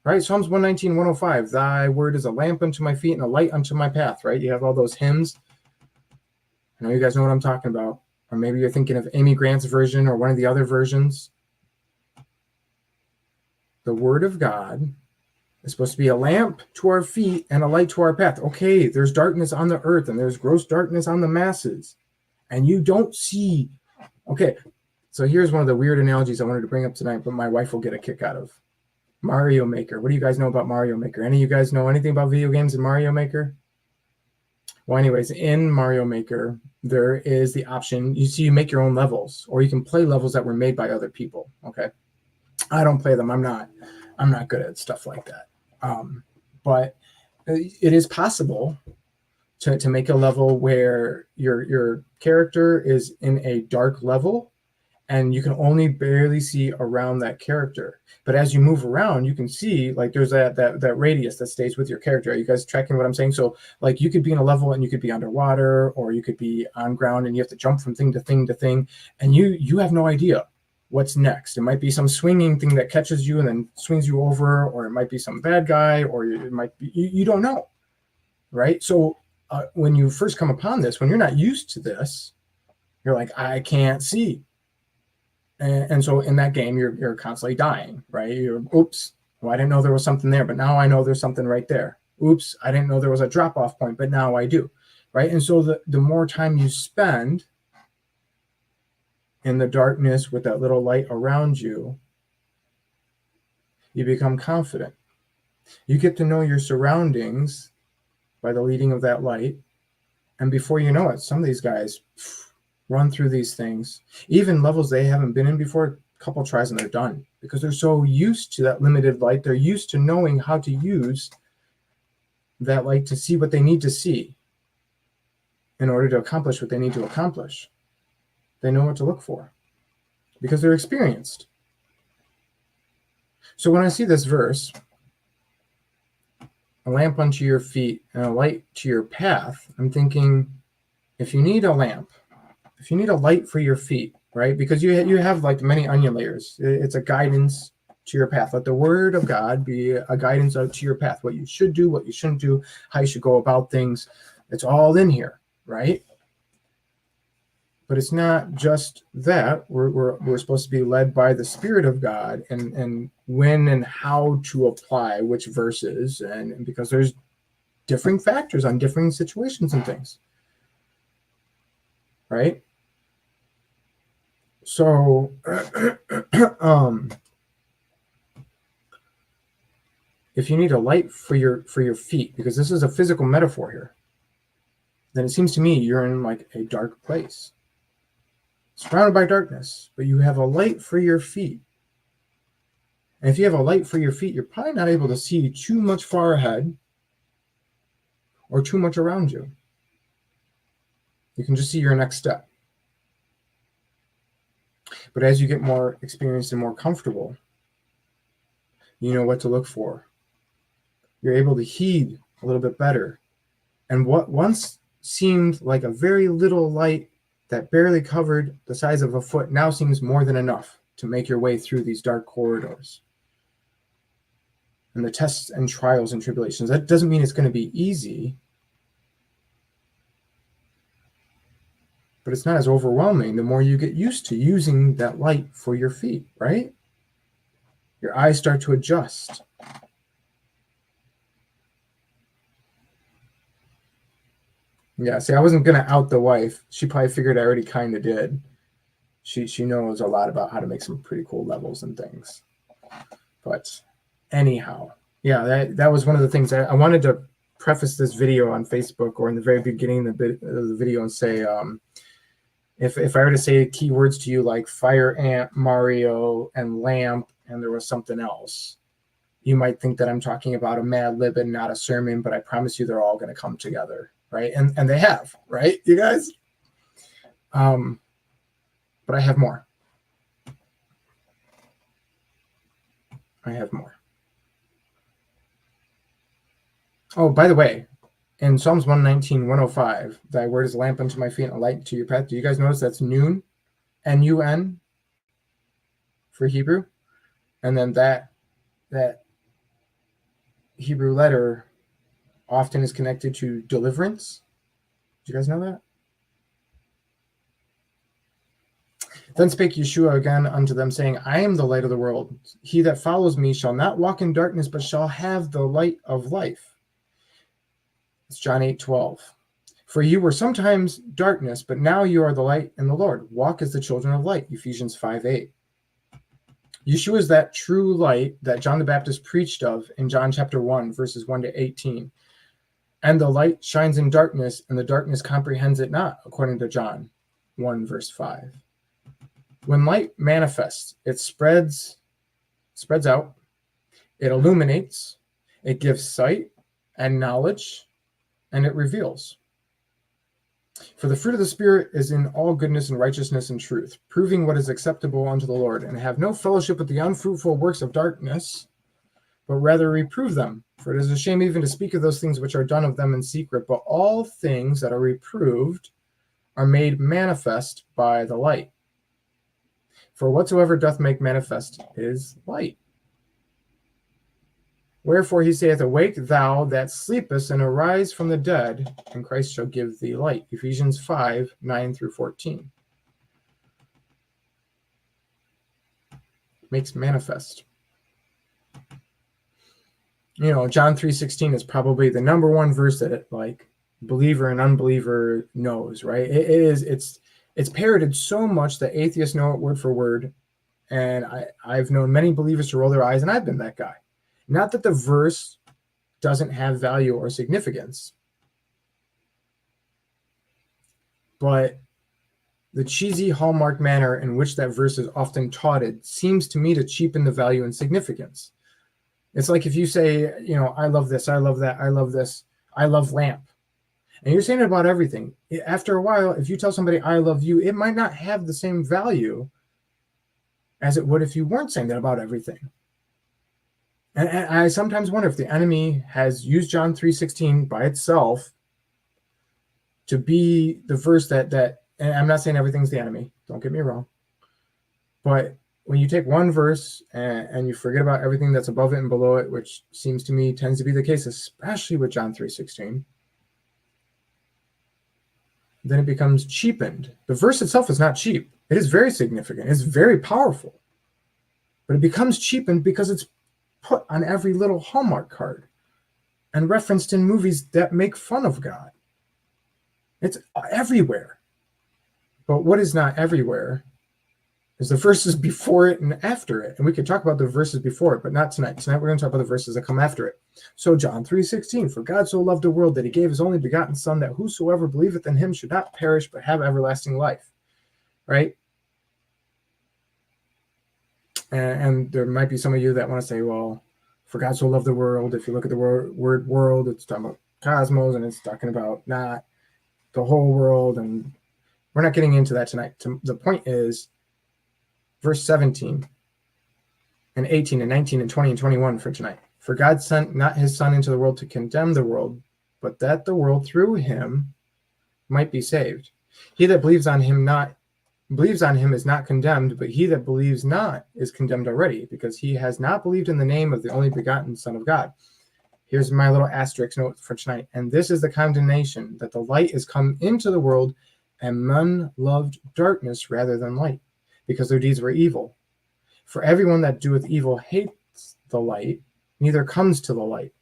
Speaker 3: Right? Psalms 119, 105. Thy word is a lamp unto my feet and a light unto my path. Right? You have all those hymns. I know you guys know what I'm talking about. Or maybe you're thinking of Amy Grant's version or one of the other versions. The word of God is supposed to be a lamp to our feet and a light to our path. Okay, there's darkness on the earth and there's gross darkness on the masses. And you don't see. Okay, so here's one of the weird analogies I wanted to bring up tonight, but my wife will get a kick out of. Mario Maker. What do you guys know about Mario Maker? Any of you guys know anything about video games in Mario Maker? Well, anyways, in Mario Maker, there is the option, you make your own levels, or you can play levels that were made by other people. Okay. I don't play them. I'm not good at stuff like that. But it is possible to make a level where your character is in a dark level and you can only barely see around that character. But as you move around, you can see like there's that radius that stays with your character. Are you guys tracking what I'm saying? So like you could be in a level and you could be underwater, or you could be on ground and you have to jump from thing to thing to thing. And you have no idea what's next. It might be some swinging thing that catches you and then swings you over, or it might be some bad guy, or it might be, you don't know. Right? So when you first come upon this, when you're not used to this, you're like, I can't see. And so in that game, you're constantly dying, right? Oops, well, I didn't know there was something there, but now I know there's something right there. Oops, I didn't know there was a drop-off point, but now I do, right? And so the more time you spend in the darkness with that little light around you, you become confident. You get to know your surroundings by the leading of that light. And before you know it, some of these guys run through these things, even levels they haven't been in before, a couple tries and they're done, because they're so used to that limited light. They're used to knowing how to use that light to see what they need to see in order to accomplish what they need to accomplish. They know what to look for because they're experienced. So when I see this verse, a lamp unto your feet and a light to your path, I'm thinking, if you need a lamp, if you need a light for your feet, right? Because you have like many onion layers. It's a guidance to your path. Let the word of God be a guidance to your path. What you should do, what you shouldn't do, how you should go about things. It's all in here, right? But it's not just that. We're supposed to be led by the Spirit of God, and when and how to apply which verses, and because there's differing factors on differing situations and things, right? So if you need a light for your feet, because this is a physical metaphor here, then it seems to me you're in like a dark place, surrounded by darkness, but you have a light for your feet. And if you have a light for your feet, you're probably not able to see too much far ahead or too much around you. You can just see your next step. But as you get more experienced and more comfortable, you know what to look for. You're able to heed a little bit better. And what once seemed like a very little light that barely covered the size of a foot now seems more than enough to make your way through these dark corridors. And the tests and trials and tribulations, that doesn't mean it's going to be easy, but it's not as overwhelming the more you get used to using that light for your feet, right? Your eyes start to adjust. Yeah, see, I wasn't going to out the wife. She probably figured I already kind of did. She knows a lot about how to make some pretty cool levels and things. But anyhow, yeah, that was one of the things I wanted to preface this video on Facebook or in the very beginning of the video and say, if I were to say keywords to you like fire ant, Mario, and lamp, and there was something else, you might think that I'm talking about a Mad Lib and not a sermon, but I promise you they're all going to come together, right? And they have, right, you guys? But I have more. I have more. Oh, by the way, in Psalms 119, 105, thy word is a lamp unto my feet and a light to your path. Do you guys notice that's noon? N-U-N for Hebrew. And then that Hebrew letter often is connected to deliverance. Do you guys know that? Then spake Yeshua again unto them, saying, I am the light of the world. He that follows me shall not walk in darkness, but shall have the light of life. It's John 8:12. For you were sometimes darkness, but now you are the light in the Lord. Walk as the children of light. Ephesians 5:8. Yeshua is that true light that John the Baptist preached of in John chapter 1, verses 1 to 18. And the light shines in darkness, and the darkness comprehends it not, according to John 1, verse 5. When light manifests, it spreads out, it illuminates, it gives sight and knowledge, and it reveals. For the fruit of the Spirit is in all goodness and righteousness and truth, proving what is acceptable unto the Lord, and have no fellowship with the unfruitful works of darkness, but rather reprove them. For it is a shame even to speak of those things which are done of them in secret, but all things that are reproved are made manifest by the light. For whatsoever doth make manifest is light. Wherefore he saith, awake thou that sleepest, and arise from the dead, and Christ shall give thee light. Ephesians 5, 9 through 14. Makes manifest. You know, John 3:16 is probably the number one verse that like believer and unbeliever knows, right? It's parroted so much that atheists know it word for word. And I've known many believers to roll their eyes, and I've been that guy. Not that the verse doesn't have value or significance, but the cheesy Hallmark manner in which that verse is often taughted seems to me to cheapen the value and significance. It's like if you say, you know, I love this, I love that, I love this, I love lamp. And you're saying it about everything. After a while, if you tell somebody, I love you, it might not have the same value as it would if you weren't saying that about everything. And I sometimes wonder if the enemy has used John 3:16 by itself to be the verse that, and I'm not saying everything's the enemy, don't get me wrong. But when you take one verse and you forget about everything that's above it and below it, which seems to me tends to be the case, especially with John 3:16, then it becomes cheapened. The verse itself is not cheap. It is very significant. It's very powerful. But it becomes cheapened because it's put on every little Hallmark card and referenced in movies that make fun of God. It's everywhere. But what is not everywhere is the verses before it and after it. And we could talk about the verses before it, but not tonight. Tonight we're going to talk about the verses that come after it. So John 3:16, for God so loved the world that he gave his only begotten son, that whosoever believeth in him should not perish, but have everlasting life. Right? And there might be some of you that want to say, well, for God so loved the world. If you look at the word world, it's talking about cosmos, and it's talking about not the whole world. And we're not getting into that tonight. The point is, verse 17 and 18 and 19 and 20 and 21 for tonight. For God sent not his son into the world to condemn the world, but that the world through him might be saved. He that believes on him is not condemned, but he that believes not is condemned already, because he has not believed in the name of the only begotten Son of God. Here's my little asterisk note for tonight. And this is the condemnation, that the light is come into the world, and men loved darkness rather than light, because their deeds were evil. For everyone that doeth evil hates the light, neither comes to the light,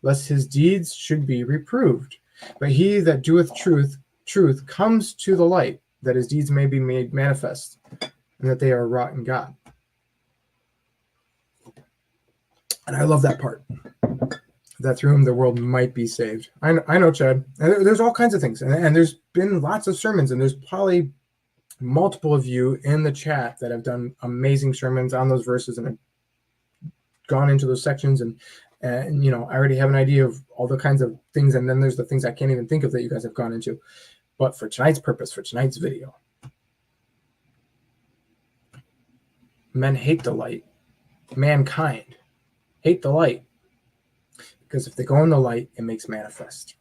Speaker 3: lest his deeds should be reproved. But he that doeth truth comes to the light, that his deeds may be made manifest, and that they are wrought in God. And I love that part, that through him the world might be saved. I know, Chad. There's all kinds of things, and there's been lots of sermons, and there's probably multiple of you in the chat that have done amazing sermons on those verses and have gone into those sections, and I already have an idea of all the kinds of things, and then there's the things I can't even think of that you guys have gone into. But for tonight's purpose, for tonight's video, men hate the light. Mankind hate the light, because if they go in the light, it makes manifest.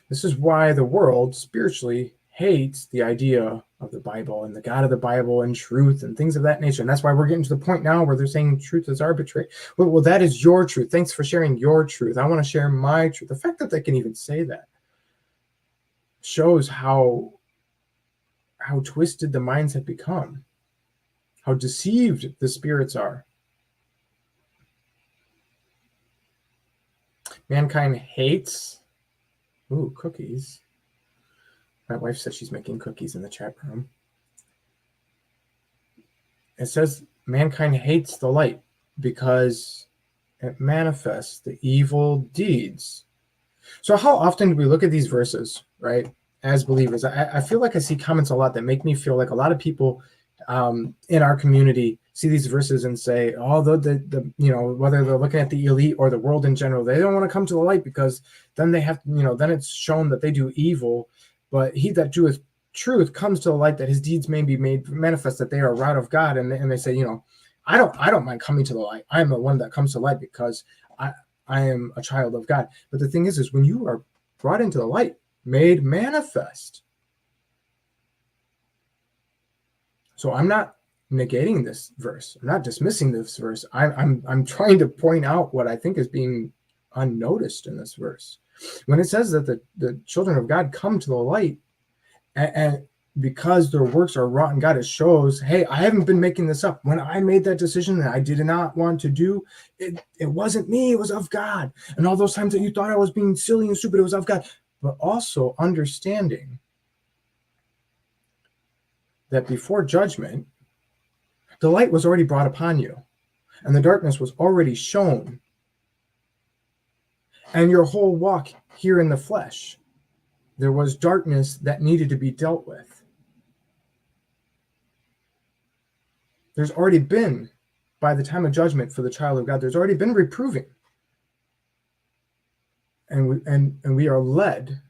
Speaker 3: This is why the world spiritually hates the idea of the Bible and the God of the Bible and truth and things of that nature. And that's why we're getting to the point now where they're saying truth is arbitrary. Well, that is your truth. Thanks for sharing your truth. I want to share my truth. The fact that they can even say that shows how twisted the minds have become, how deceived the spirits are. Mankind hates cookies. My wife says she's making cookies in the chat room. It says mankind hates the light because it manifests the evil deeds. So how often do we look at these verses, right, as believers? I feel like I see comments a lot that make me feel like a lot of people in our community see these verses and say, oh, whether they're looking at the elite or the world in general, they don't want to come to the light because then they have, then it's shown that they do evil. But he that doeth truth comes to the light, that his deeds may be made manifest, that they are wrought of God. And they say, I don't mind coming to the light. I am the one that comes to light because I am a child of God. But the thing is when you are brought into the light, made manifest. So I'm not negating this verse. I'm not dismissing this verse. I'm trying to point out what I think is being unnoticed in this verse. When it says that the children of God come to the light, and because their works are wrought in God, it shows, hey, I haven't been making this up. When I made that decision that I did not want to do, it wasn't me, it was of God. And all those times that you thought I was being silly and stupid, it was of God. But also understanding that before judgment, the light was already brought upon you, and the darkness was already shown. And your whole walk here in the flesh, there was darkness that needed to be dealt with. There's already been, by the time of judgment for the child of God, there's already been reproving. And we are led,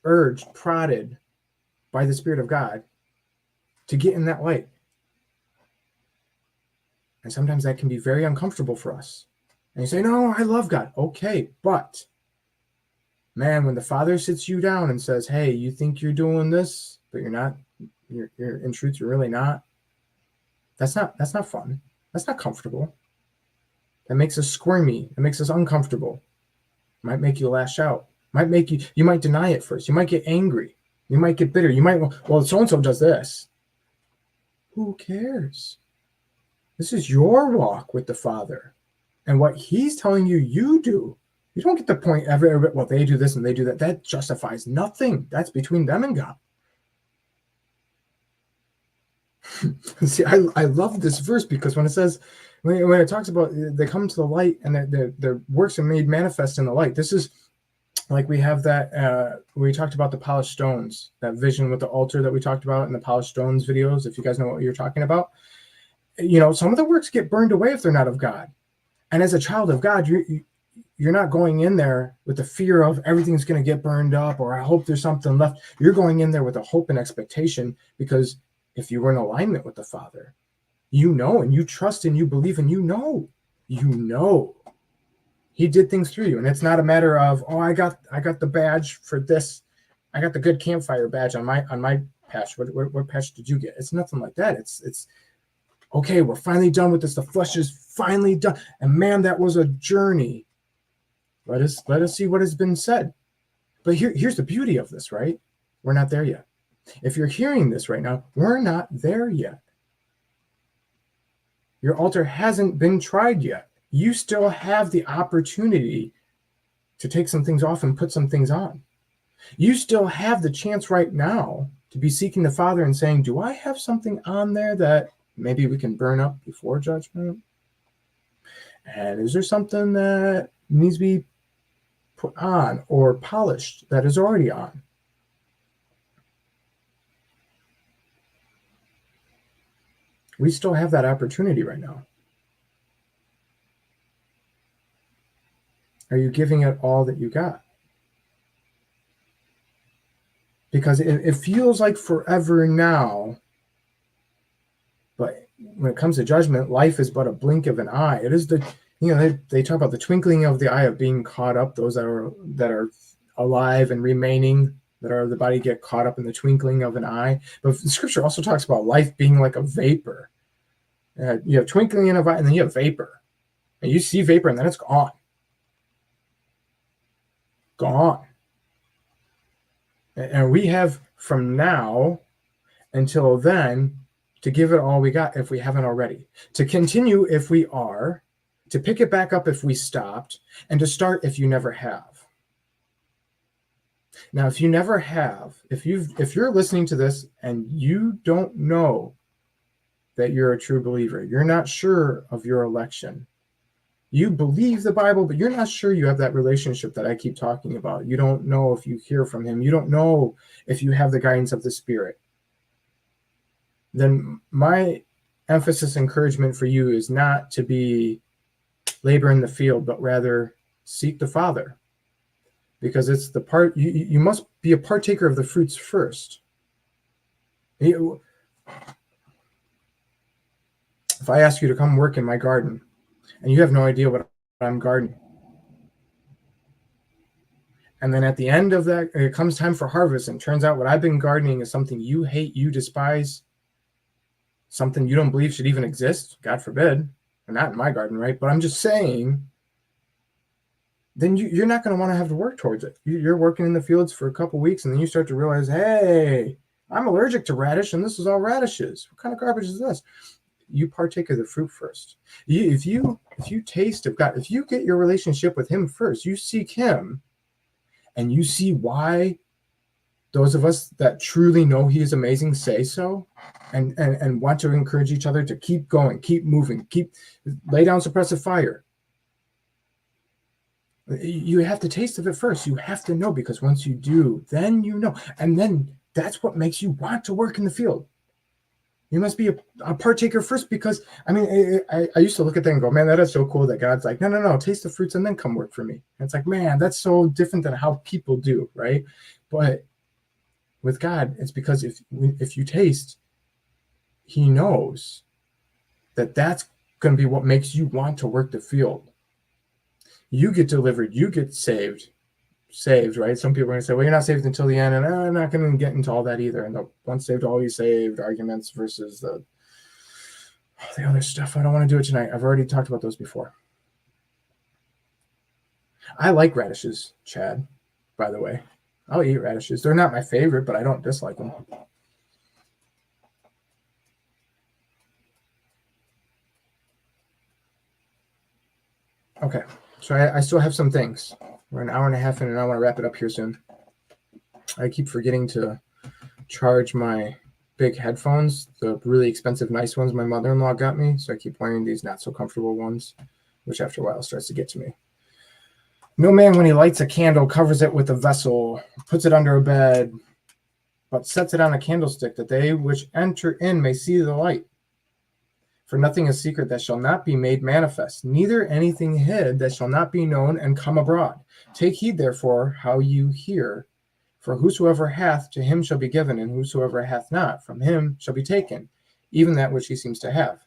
Speaker 3: urged, prodded by the Spirit of God to get in that light. And sometimes that can be very uncomfortable for us. And you say, no, I love God. Okay, but man, when the Father sits you down and says, hey, you think you're doing this, but you're not, you're in truth, you're really not. That's not fun. That's not comfortable. That makes us squirmy. It makes us uncomfortable. It might make you lash out. Might make you might deny it first. You might get angry. You might get bitter. You might, well, so-and-so does this. Who cares? This is your walk with the Father. And what he's telling you, you do. You don't get the point ever, well, they do this and they do that. That justifies nothing. That's between them and God. See, I love this verse because when it says, when it talks about they come to the light and their works are made manifest in the light, this is like we have that, we talked about the polished stones, that vision with the altar that we talked about in the polished stones videos, if you guys know what you're talking about. You know, some of the works get burned away if they're not of God. And as a child of God, you're not going in there with the fear of everything's going to get burned up, or I hope there's something left. You're going in there with a hope and expectation, because if you were in alignment with the Father, you know, and you trust and you believe and you know he did things through you. And it's not a matter of, oh, I got the badge for this. I got the good campfire badge on my patch. What patch did you get? It's nothing like that. It's okay, we're finally done with this. The flesh is finally done. And man, that was a journey. Let us see what has been said. But here's the beauty of this, right? We're not there yet. If you're hearing this right now, we're not there yet. Your altar hasn't been tried yet. You still have the opportunity to take some things off and put some things on. You still have the chance right now to be seeking the Father and saying, do I have something on there that maybe we can burn up before judgment? And is there something that needs to be put on or polished that is already on? We still have that opportunity right now. Are you giving it all that you got? Because it feels like forever now, but when it comes to judgment, life is but a blink of an eye. It is they talk about the twinkling of the eye of being caught up. Those that are alive and remaining, that are the body, get caught up in the twinkling of an eye. But the scripture also talks about life being like a vapor. You have twinkling in an eye, and then you have vapor. And you see vapor, and then it's gone. Gone. And we have from now until then to give it all we got if we haven't already, to continue if we are, to pick it back up if we stopped, and to start if you never have. Now, if you never have, if you're listening to this and you don't know that you're a true believer, you're not sure of your election, you believe the Bible, but you're not sure you have that relationship that I keep talking about. You don't know if you hear from him. You don't know if you have the guidance of the Spirit. Then my emphasis, encouragement for you is not to be labor in the field, but rather seek the Father. Because it's the part, you must be a partaker of the fruits first. If I ask you to come work in my garden, and you have no idea what I'm gardening, and then at the end of that, it comes time for harvest, and turns out what I've been gardening is something you hate, you despise, something you don't believe should even exist, God forbid, or not in my garden, right? But I'm just saying, then you're not going to want to have to work towards it. You're working in the fields for a couple weeks, and then you start to realize, hey, I'm allergic to radish, and this is all radishes. What kind of garbage is this? You partake of the fruit first. If you taste of God, if you get your relationship with him first, you seek him, and you see why those of us that truly know he is amazing say so, and want to encourage each other to keep going, keep moving, lay down suppressive fire. You have to taste of it first. You have to know, because once you do, then you know. And then that's what makes you want to work in the field. You must be a partaker first, because, I mean, I used to look at that and go, man, that is so cool that God's like, no, taste the fruits and then come work for me. And it's like, man, that's so different than how people do, right? But with God, it's because if you taste, he knows that that's going to be what makes you want to work the field. You get delivered, you get saved, right? Some people are going to say, well, you're not saved until the end, and I'm not going to get into all that either. And the once saved, always saved arguments versus the other stuff. I don't want to do it tonight. I've already talked about those before. I like radishes, Chad, by the way. I'll eat radishes. They're not my favorite, but I don't dislike them. Okay, so I still have some things. We're an hour and a half in, and I want to wrap it up here soon. I keep forgetting to charge my big headphones, the really expensive, nice ones my mother-in-law got me. So I keep wearing these not so comfortable ones, which after a while starts to get to me. No man, when he lights a candle, covers it with a vessel, puts it under a bed, but sets it on a candlestick, that they which enter in may see the light. For nothing is secret that shall not be made manifest, neither anything hid that shall not be known and come abroad. Take heed, therefore, how you hear. For whosoever hath, to him shall be given, and whosoever hath not, from him shall be taken, even that which he seems to have.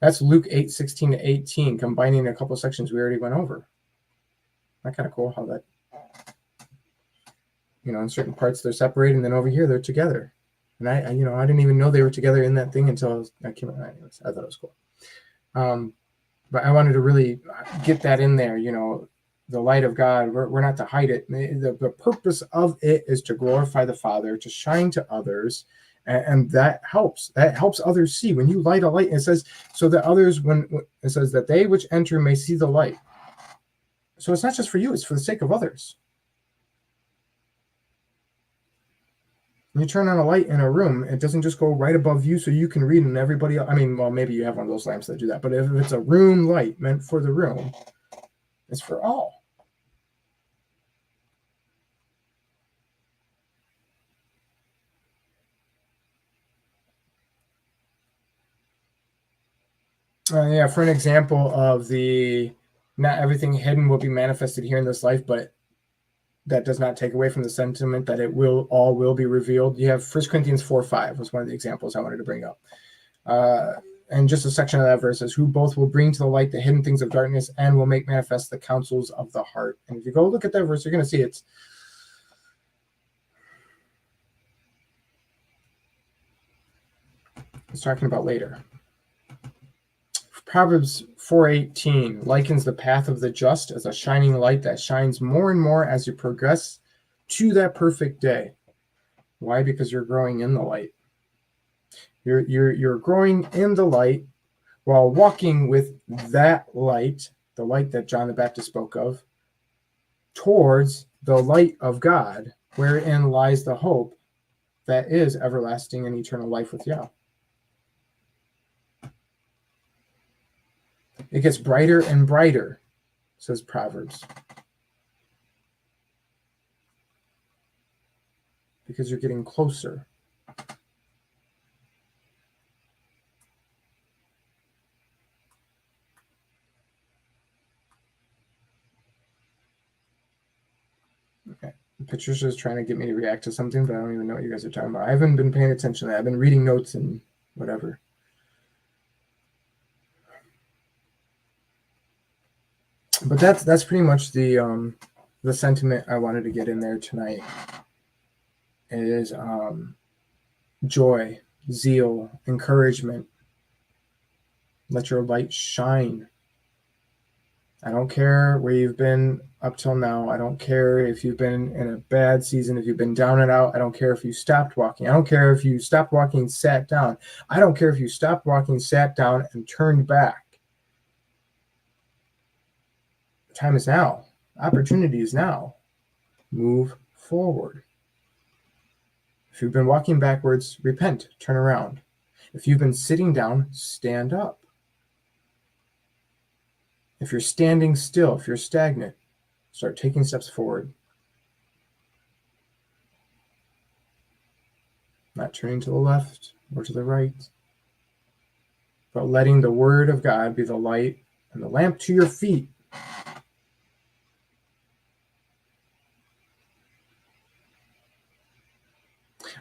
Speaker 3: That's Luke 8:16-18, combining a couple sections we already went over. That's kind of cool how that, in certain parts they're separated, and then over here they're together. And I didn't even know they were together in that thing until I came out. Anyways, I thought it was cool. But I wanted to really get that in there, the light of God. We're not to hide it. The purpose of it is to glorify the Father, to shine to others. And that helps. That helps others see. When you light a light, it says, so that others, when it says that they which enter may see the light. So it's not just for you, it's for the sake of others. When you turn on a light in a room, it doesn't just go right above you so you can read and everybody else. I mean, well, maybe you have one of those lamps that do that, but if it's a room light meant for the room, it's for all. For an example of not everything hidden will be manifested here in this life, but that does not take away from the sentiment that all will be revealed. You have 1 Corinthians 4:5 was one of the examples I wanted to bring up. And just a section of that verse says, who both will bring to the light the hidden things of darkness and will make manifest the counsels of the heart. And if you go look at that verse, you're going to see it's talking about later. Proverbs 4:18 likens the path of the just as a shining light that shines more and more as you progress to that perfect day. Why? Because you're growing in the light. You're growing in the light while walking with that light, the light that John the Baptist spoke of, towards the light of God, wherein lies the hope that is everlasting and eternal life with Yah. It gets brighter and brighter, says Proverbs. Because you're getting closer. Okay. The picture's just trying to get me to react to something, but I don't even know what you guys are talking about. I haven't been paying attention to that. I've been reading notes and whatever. But that's pretty much the sentiment I wanted to get in there tonight. It is joy, zeal, encouragement. Let your light shine. I don't care where you've been up till now. I don't care if you've been in a bad season, if you've been down and out. I don't care if you stopped walking. I don't care if you stopped walking and sat down. I don't care if you stopped walking, sat down, and turned back. Time is now. Opportunity is now. Move forward. If you've been walking backwards, repent, turn around. If you've been sitting down, stand up. If you're standing still, if you're stagnant, start taking steps forward. Not turning to the left or to the right, but letting the word of God be the light and the lamp to your feet.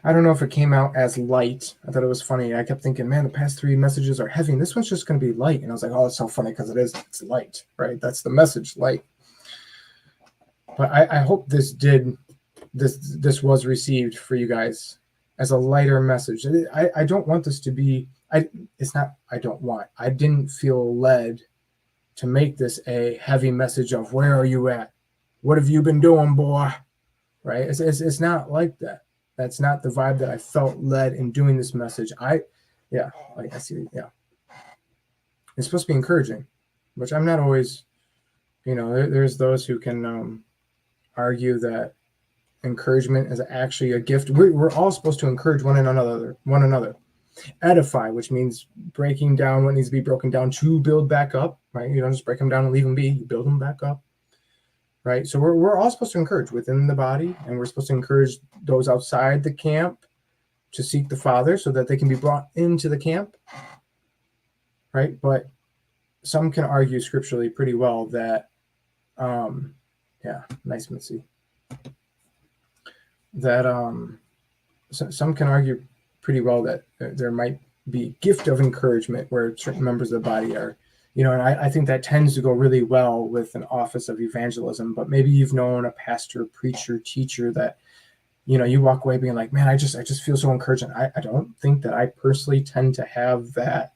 Speaker 3: I don't know if it came out as light. I thought it was funny. I kept thinking, man, the past 3 messages are heavy. And this one's just going to be light. And I was like, oh, it's so funny because it's light, right? That's the message, light. But I hope this was received for you guys as a lighter message. I don't want this to be, I didn't feel led to make this a heavy message of where are you at? What have you been doing, boy? right? It's not like that. That's not the vibe that I felt led in doing this message. I see. Yeah, it's supposed to be encouraging, which I'm not always. There's those who can argue that encouragement is actually a gift. We're all supposed to encourage one another. Edify, which means breaking down what needs to be broken down to build back up, right? You don't just break them down and leave them be. You build them back up, right? So we're all supposed to encourage within the body, and we're supposed to encourage those outside the camp to seek the Father so that they can be brought into the camp, right? But some can argue scripturally pretty well that, nice Mitzi, that some can argue pretty well that there might be gift of encouragement where certain members of the body are, and I think that tends to go really well with an office of evangelism. But maybe you've known a pastor, preacher, teacher that, you walk away being like, man, I just feel so encouraged. I don't think that I personally tend to have that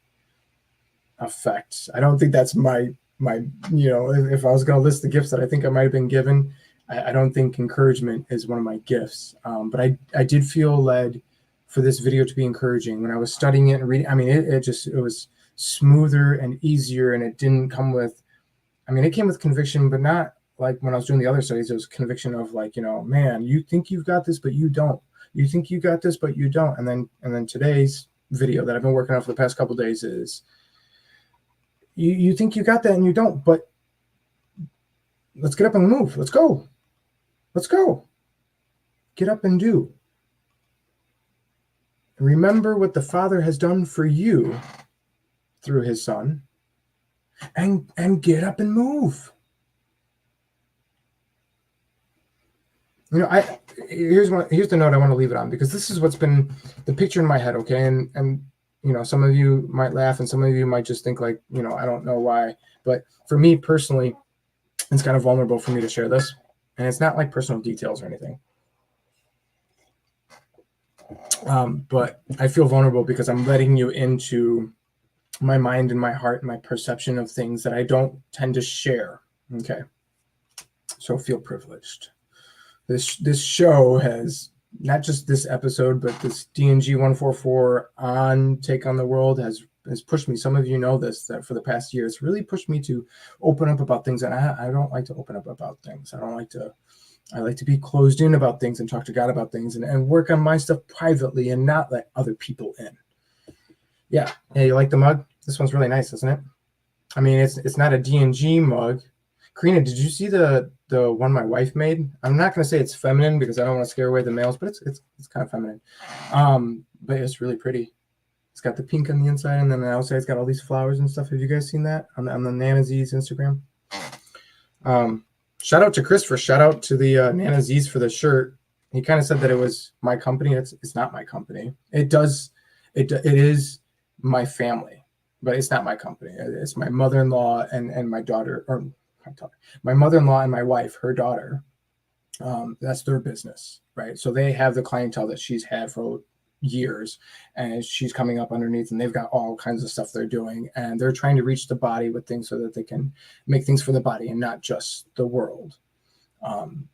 Speaker 3: effect. I don't think that's my if I was going to list the gifts that I think I might have been given, I don't think encouragement is one of my gifts. But I did feel led for this video to be encouraging. When I was studying it and reading, I mean, it was smoother and easier, and it didn't come with, it came with conviction, but not like when I was doing the other studies. It was conviction of like, man, you think you've got this, but you don't. You think you got this, but you don't. And then today's video that I've been working on for the past couple of days is, you think you got that and you don't, but let's get up and move. Let's go. Get up and do. Remember what the Father has done for you through his Son, and get up and move. Here's the note I want to leave it on, because this is what's been the picture in my head, okay? And some of you might laugh and some of you might just think like, I don't know why. But for me personally, it's kind of vulnerable for me to share this. And it's not like personal details or anything. But I feel vulnerable because I'm letting you into my mind and my heart and my perception of things that I don't tend to share. Okay. So feel privileged. This show has, not just this episode, but this DNG 144 on Take on the World has pushed me. Some of you know this, that for the past year, it's really pushed me to open up about things. And I don't like to open up about things. I like to be closed in about things and talk to God about things and work on my stuff privately and not let other people in. Yeah, you like the mug? This one's really nice, isn't it? I mean, it's not a DNG mug. Karina, did you see the one my wife made? I'm not going to say it's feminine because I don't want to scare away the males, but it's kind of feminine. But it's really pretty. It's got the pink on the inside, and then the outside it's got all these flowers and stuff. Have you guys seen that on the Nana Z's Instagram? Shout out to Christopher. Shout out to the Nana Z's for the shirt. He kind of said that it was my company. It's not my company. It is my family, but it's not my company. It's my mother-in-law and my daughter, or my mother-in-law and my wife, her daughter. That's their business, right? So they have the clientele that she's had for years, and she's coming up underneath, and they've got all kinds of stuff they're doing, and they're trying to reach the body with things so that they can make things for the body and not just the world.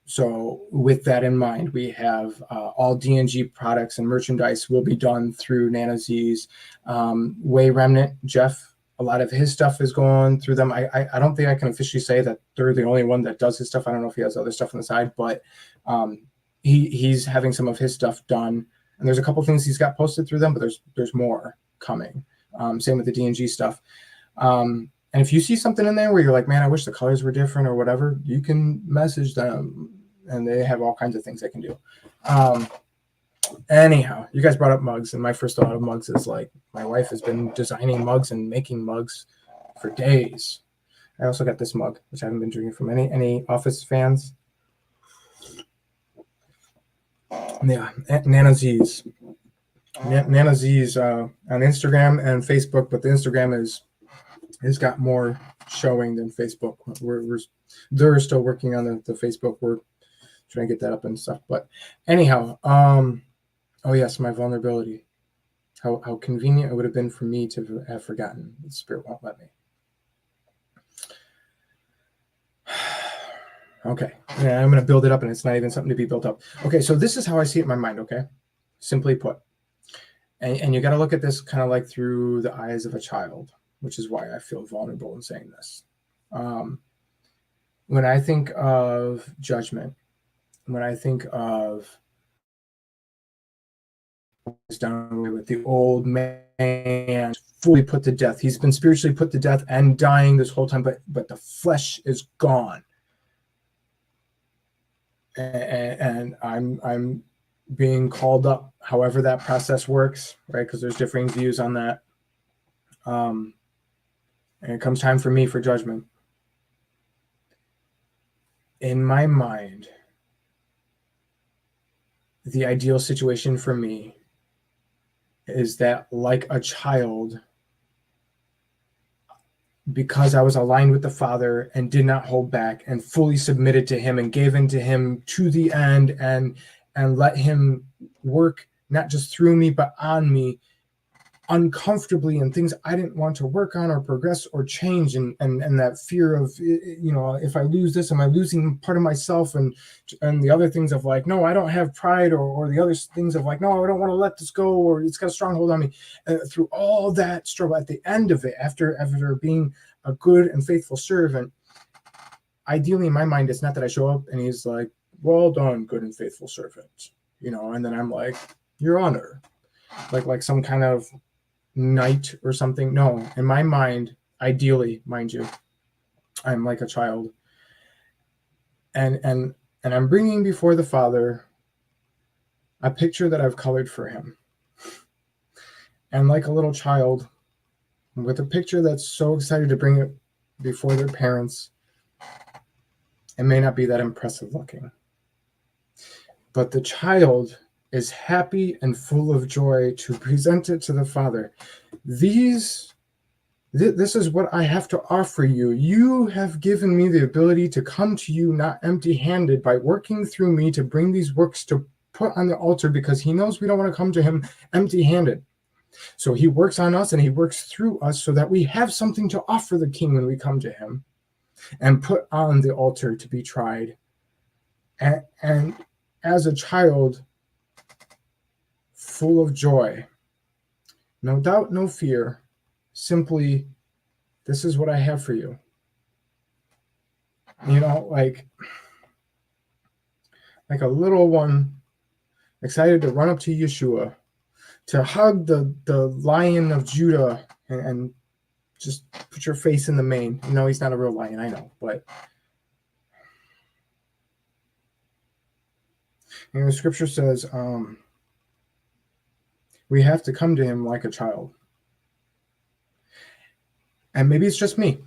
Speaker 3: So with that in mind, we have all DNG products and merchandise will be done through Nana Z's. Way Remnant, Jeff, a lot of his stuff is going through them. I don't think I can officially say that they're the only one that does his stuff. I don't know if he has other stuff on the side, but he's having some of his stuff done. And there's a couple things he's got posted through them, but there's more coming. Same with the DNG stuff. And if you see something in there where you're like, man, I wish the colors were different or whatever, you can message them, and they have all kinds of things they can do. Anyhow, you guys brought up mugs, and my first thought of mugs is like, my wife has been designing mugs and making mugs for days. I also got this mug, which I haven't been drinking from any Office fans. Yeah, Nana Z's. Nana Z's on Instagram and Facebook, but the Instagram has got more showing than Facebook. They're still working on the Facebook. We're trying to get that up and stuff. But anyhow, oh yes, my vulnerability. How convenient it would have been for me to have forgotten. The Spirit won't let me. Okay. Yeah, I'm going to build it up, and it's not even something to be built up. Okay, so this is how I see it in my mind, okay? Simply put. And you got to look at this kind of like through the eyes of a child, which is why I feel vulnerable in saying this. When I think of judgment, when I think of what's done with the old man fully put to death, he's been spiritually put to death and dying this whole time, but the flesh is gone. And I'm being called up, however that process works, right? Because there's differing views on that. And it comes time for me for judgment. In my mind, the ideal situation for me is that, like a child, because I was aligned with the Father and did not hold back and fully submitted to him and gave in to him to the end, and let him work not just through me but on me uncomfortably, and things I didn't want to work on or progress or change, and that fear of, if I lose this, am I losing part of myself, and the other things of like, no, I don't have pride, or the other things of like, no, I don't want to let this go, or it's got a stronghold on me. Through all that struggle, at the end of it, after being a good and faithful servant, ideally in my mind, it's not that I show up and he's like, well done, good and faithful servant, and then I'm like, your honor, like some kind of knight or something. No, in my mind, ideally, mind you, I'm like a child, and I'm bringing before the Father a picture that I've colored for him, and like a little child with a picture that's so excited to bring it before their parents, it may not be that impressive looking, but the child is happy and full of joy to present it to the Father. This is what I have to offer you. You have given me the ability to come to you not empty-handed, by working through me to bring these works to put on the altar, because he knows we don't want to come to him empty-handed. So he works on us and he works through us so that we have something to offer the King when we come to him and put on the altar to be tried. And as a child, full of joy, no doubt, no fear, simply, this is what I have for you. Like a little one excited to run up to Yeshua, to hug the Lion of Judah, and just put your face in the mane. He's not a real lion, I know, but the scripture says, we have to come to him like a child. And maybe it's just me,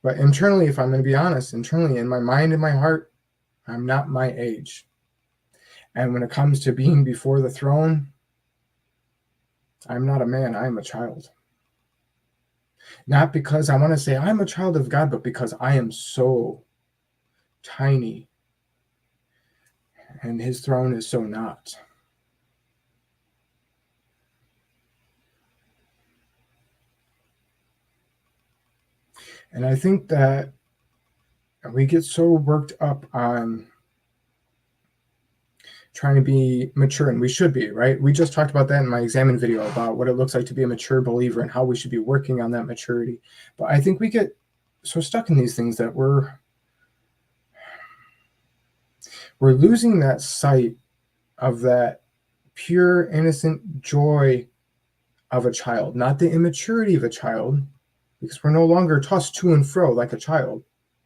Speaker 3: but internally, if I'm going to be honest, internally, in my mind and my heart, I'm not my age. And when it comes to being before the throne, I'm not a man, I'm a child. Not because I want to say I'm a child of God, but because I am so tiny and his throne is so not. And I think that we get so worked up on trying to be mature, and we should be, right? We just talked about that in my Examine video about what it looks like to be a mature believer and how we should be working on that maturity. But I think we get so stuck in these things that we're losing that sight of that pure, innocent joy of a child, not the immaturity of a child, because we're no longer tossed to and fro like a child,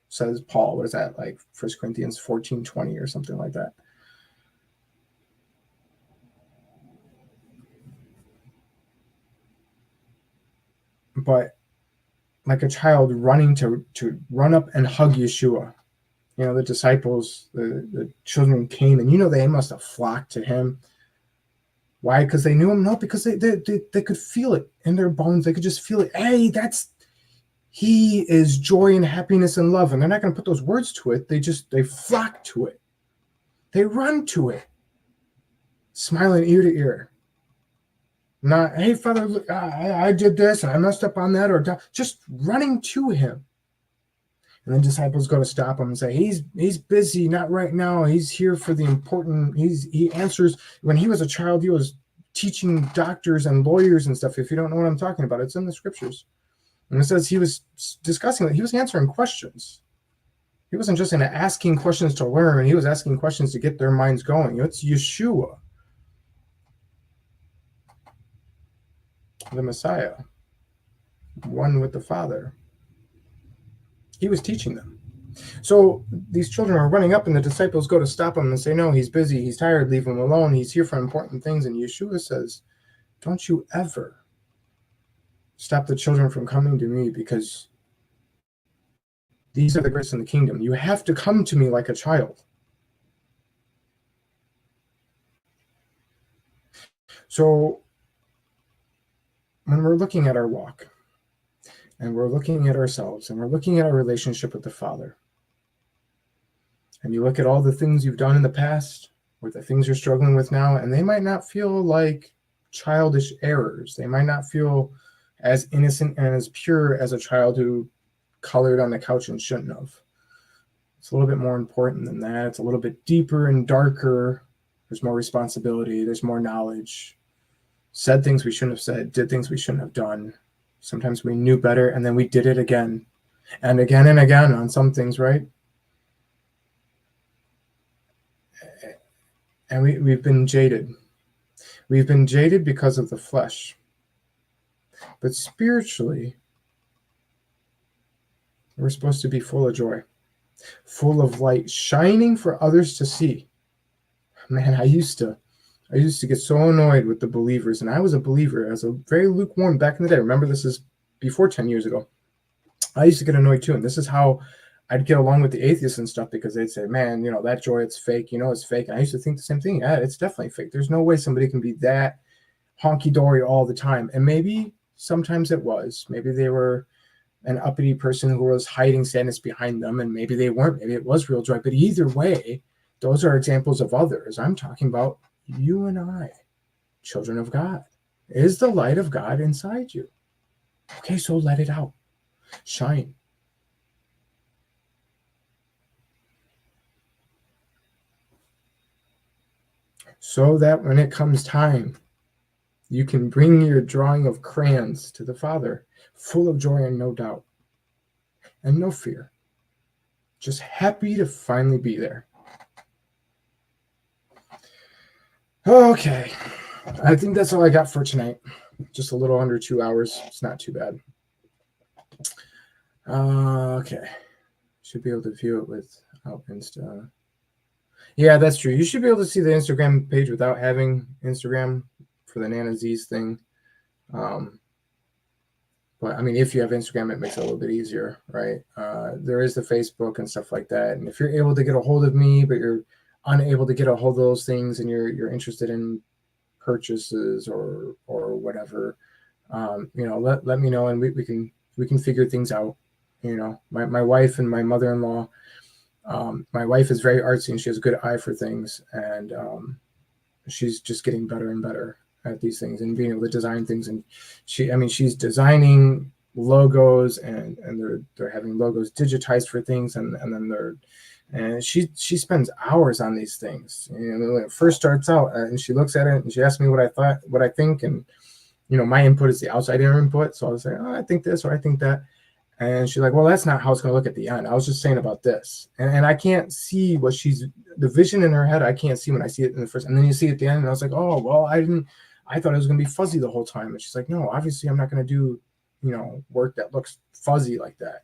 Speaker 3: says Paul. What is that, like 1 Corinthians 14:20 or something like that? But like a child running to run up and hug Yeshua. The disciples, the children came, and they must have flocked to him. Why? Because they knew him? No, because they could feel it in their bones. They could just feel it. Hey, he is joy and happiness and love. And they're not going to put those words to it. They flock to it. They run to it, smiling ear to ear. Not, hey, Father, look, I did this and I messed up on that, or just running to him. And the disciples go to stop him and say, he's busy, not right now. He's here for the important. He answers. When he was a child, he was teaching doctors and lawyers and stuff. If you don't know what I'm talking about, it's in the scriptures. And it says he was discussing that. He was answering questions. He wasn't just asking questions to learn. He was asking questions to get their minds going. It's Yeshua, the Messiah, one with the Father. He was teaching them. So these children are running up, and the disciples go to stop him and say, no, he's busy. He's tired. Leave him alone. He's here for important things. And Yeshua says, don't you ever stop the children from coming to me, because these are the greatest in the kingdom. You have to come to me like a child. So when we're looking at our walk, and we're looking at ourselves, and we're looking at our relationship with the Father, and you look at all the things you've done in the past, or the things you're struggling with now, and they might not feel like childish errors. They might not feel as innocent and as pure as a child who colored on the couch and shouldn't have. It's a little bit more important than that. It's a little bit deeper and darker. There's more responsibility. There's more knowledge. Said things we shouldn't have said, did things we shouldn't have done. Sometimes we knew better, and then we did it again and again and again on some things, right? And we've been jaded. We've been jaded because of the flesh. But spiritually, we're supposed to be full of joy, full of light, shining for others to see. Man, I used to get so annoyed with the believers, and I was a believer as a very lukewarm back in the day. Remember, this is before 10 years ago. I used to get annoyed too, and this is how I'd get along with the atheists and stuff, because they'd say, man, that joy, it's fake. It's fake. And I used to think the same thing. Yeah, it's definitely fake. There's no way somebody can be that honky-dory all the time. And maybe sometimes it was. Maybe they were an uppity person who was hiding sadness behind them, and maybe they weren't. Maybe it was real joy. But either way, those are examples of others. I'm talking about you and I, children of God. Is the light of God inside you? Okay, so let it out. Shine. So that when it comes time, you can bring your drawing of crayons to the Father, full of joy and no doubt, and no fear. Just happy to finally be there. Okay, I think that's all I got for tonight. Just a little under 2 hours. It's not too bad. Okay, should be able to view it without Insta. Yeah, that's true. You should be able to see the Instagram page without having Instagram for the Nana Z's thing. But I mean, if you have Instagram, it makes it a little bit easier, right? There is the Facebook and stuff like that. And if you're able to get a hold of me, but you're unable to get a hold of those things, and you're interested in purchases or whatever, let me know, and we can figure things out. My wife and my mother-in-law. My wife is very artsy, and she has a good eye for things, and she's just getting better and better at these things and being able to design things. And she's designing logos, and they're having logos digitized for things, and then she spends hours on these things. When it first starts out, and she looks at it and she asks me what I think, and my input is the outside input, so I'll say, oh, I think this or I think that. And she's like, well, that's not how it's going to look at the end. I was just saying about this. And I can't see the vision in her head. I can't see when I see it in the first. And then you see it at the end. And I was like, oh, well, I thought it was going to be fuzzy the whole time. And she's like, no, obviously I'm not going to do, work that looks fuzzy like that,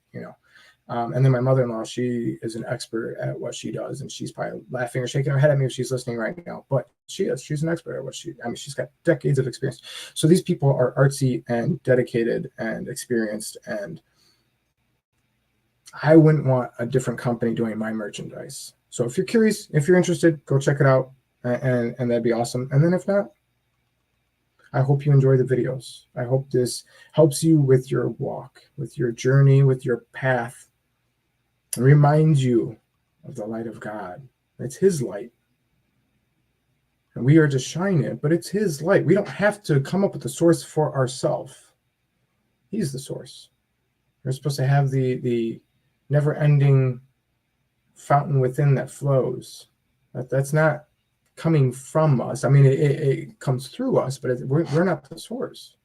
Speaker 3: And then my mother-in-law, she is an expert at what she does. And she's probably laughing or shaking her head at me if she's listening right now. But she's an expert at what she's got decades of experience. So these people are artsy and dedicated and experienced, and I wouldn't want a different company doing my merchandise. So if you're curious, if you're interested, go check it out, and that'd be awesome. And then if not, I hope you enjoy the videos. I hope this helps you with your walk, with your journey, with your path, and reminds you of the light of God. It's His light. And we are to shine it, but it's His light. We don't have to come up with the source for ourselves. He's the source. We're supposed to have the never-ending fountain within that flows. That's not coming from us. I mean, it comes through us, but we're not the source.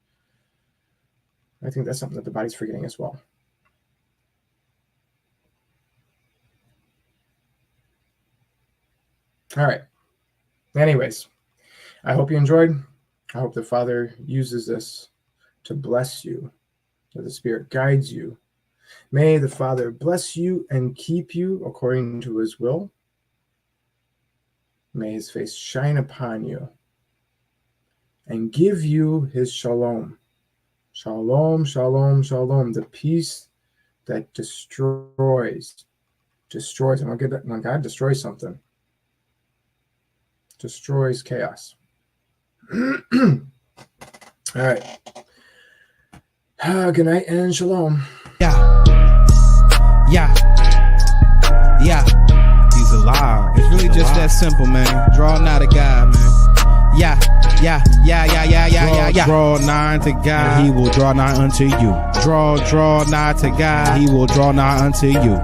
Speaker 3: I think that's something that the body's forgetting as well. All right. Anyways, I hope you enjoyed. I hope the Father uses this to bless you, that the Spirit guides you. May the Father bless you and keep you according to his will. May his face shine upon you and give you his shalom. Shalom, shalom, shalom. The peace that destroys. And when God destroys something, destroys chaos. All right. Good night and shalom.
Speaker 1: Yeah. He's alive. It's really just that simple, man. Draw nigh to God, man. Yeah. Draw nigh to God, he will draw nigh unto you. Draw nigh to God, he will draw nigh unto you.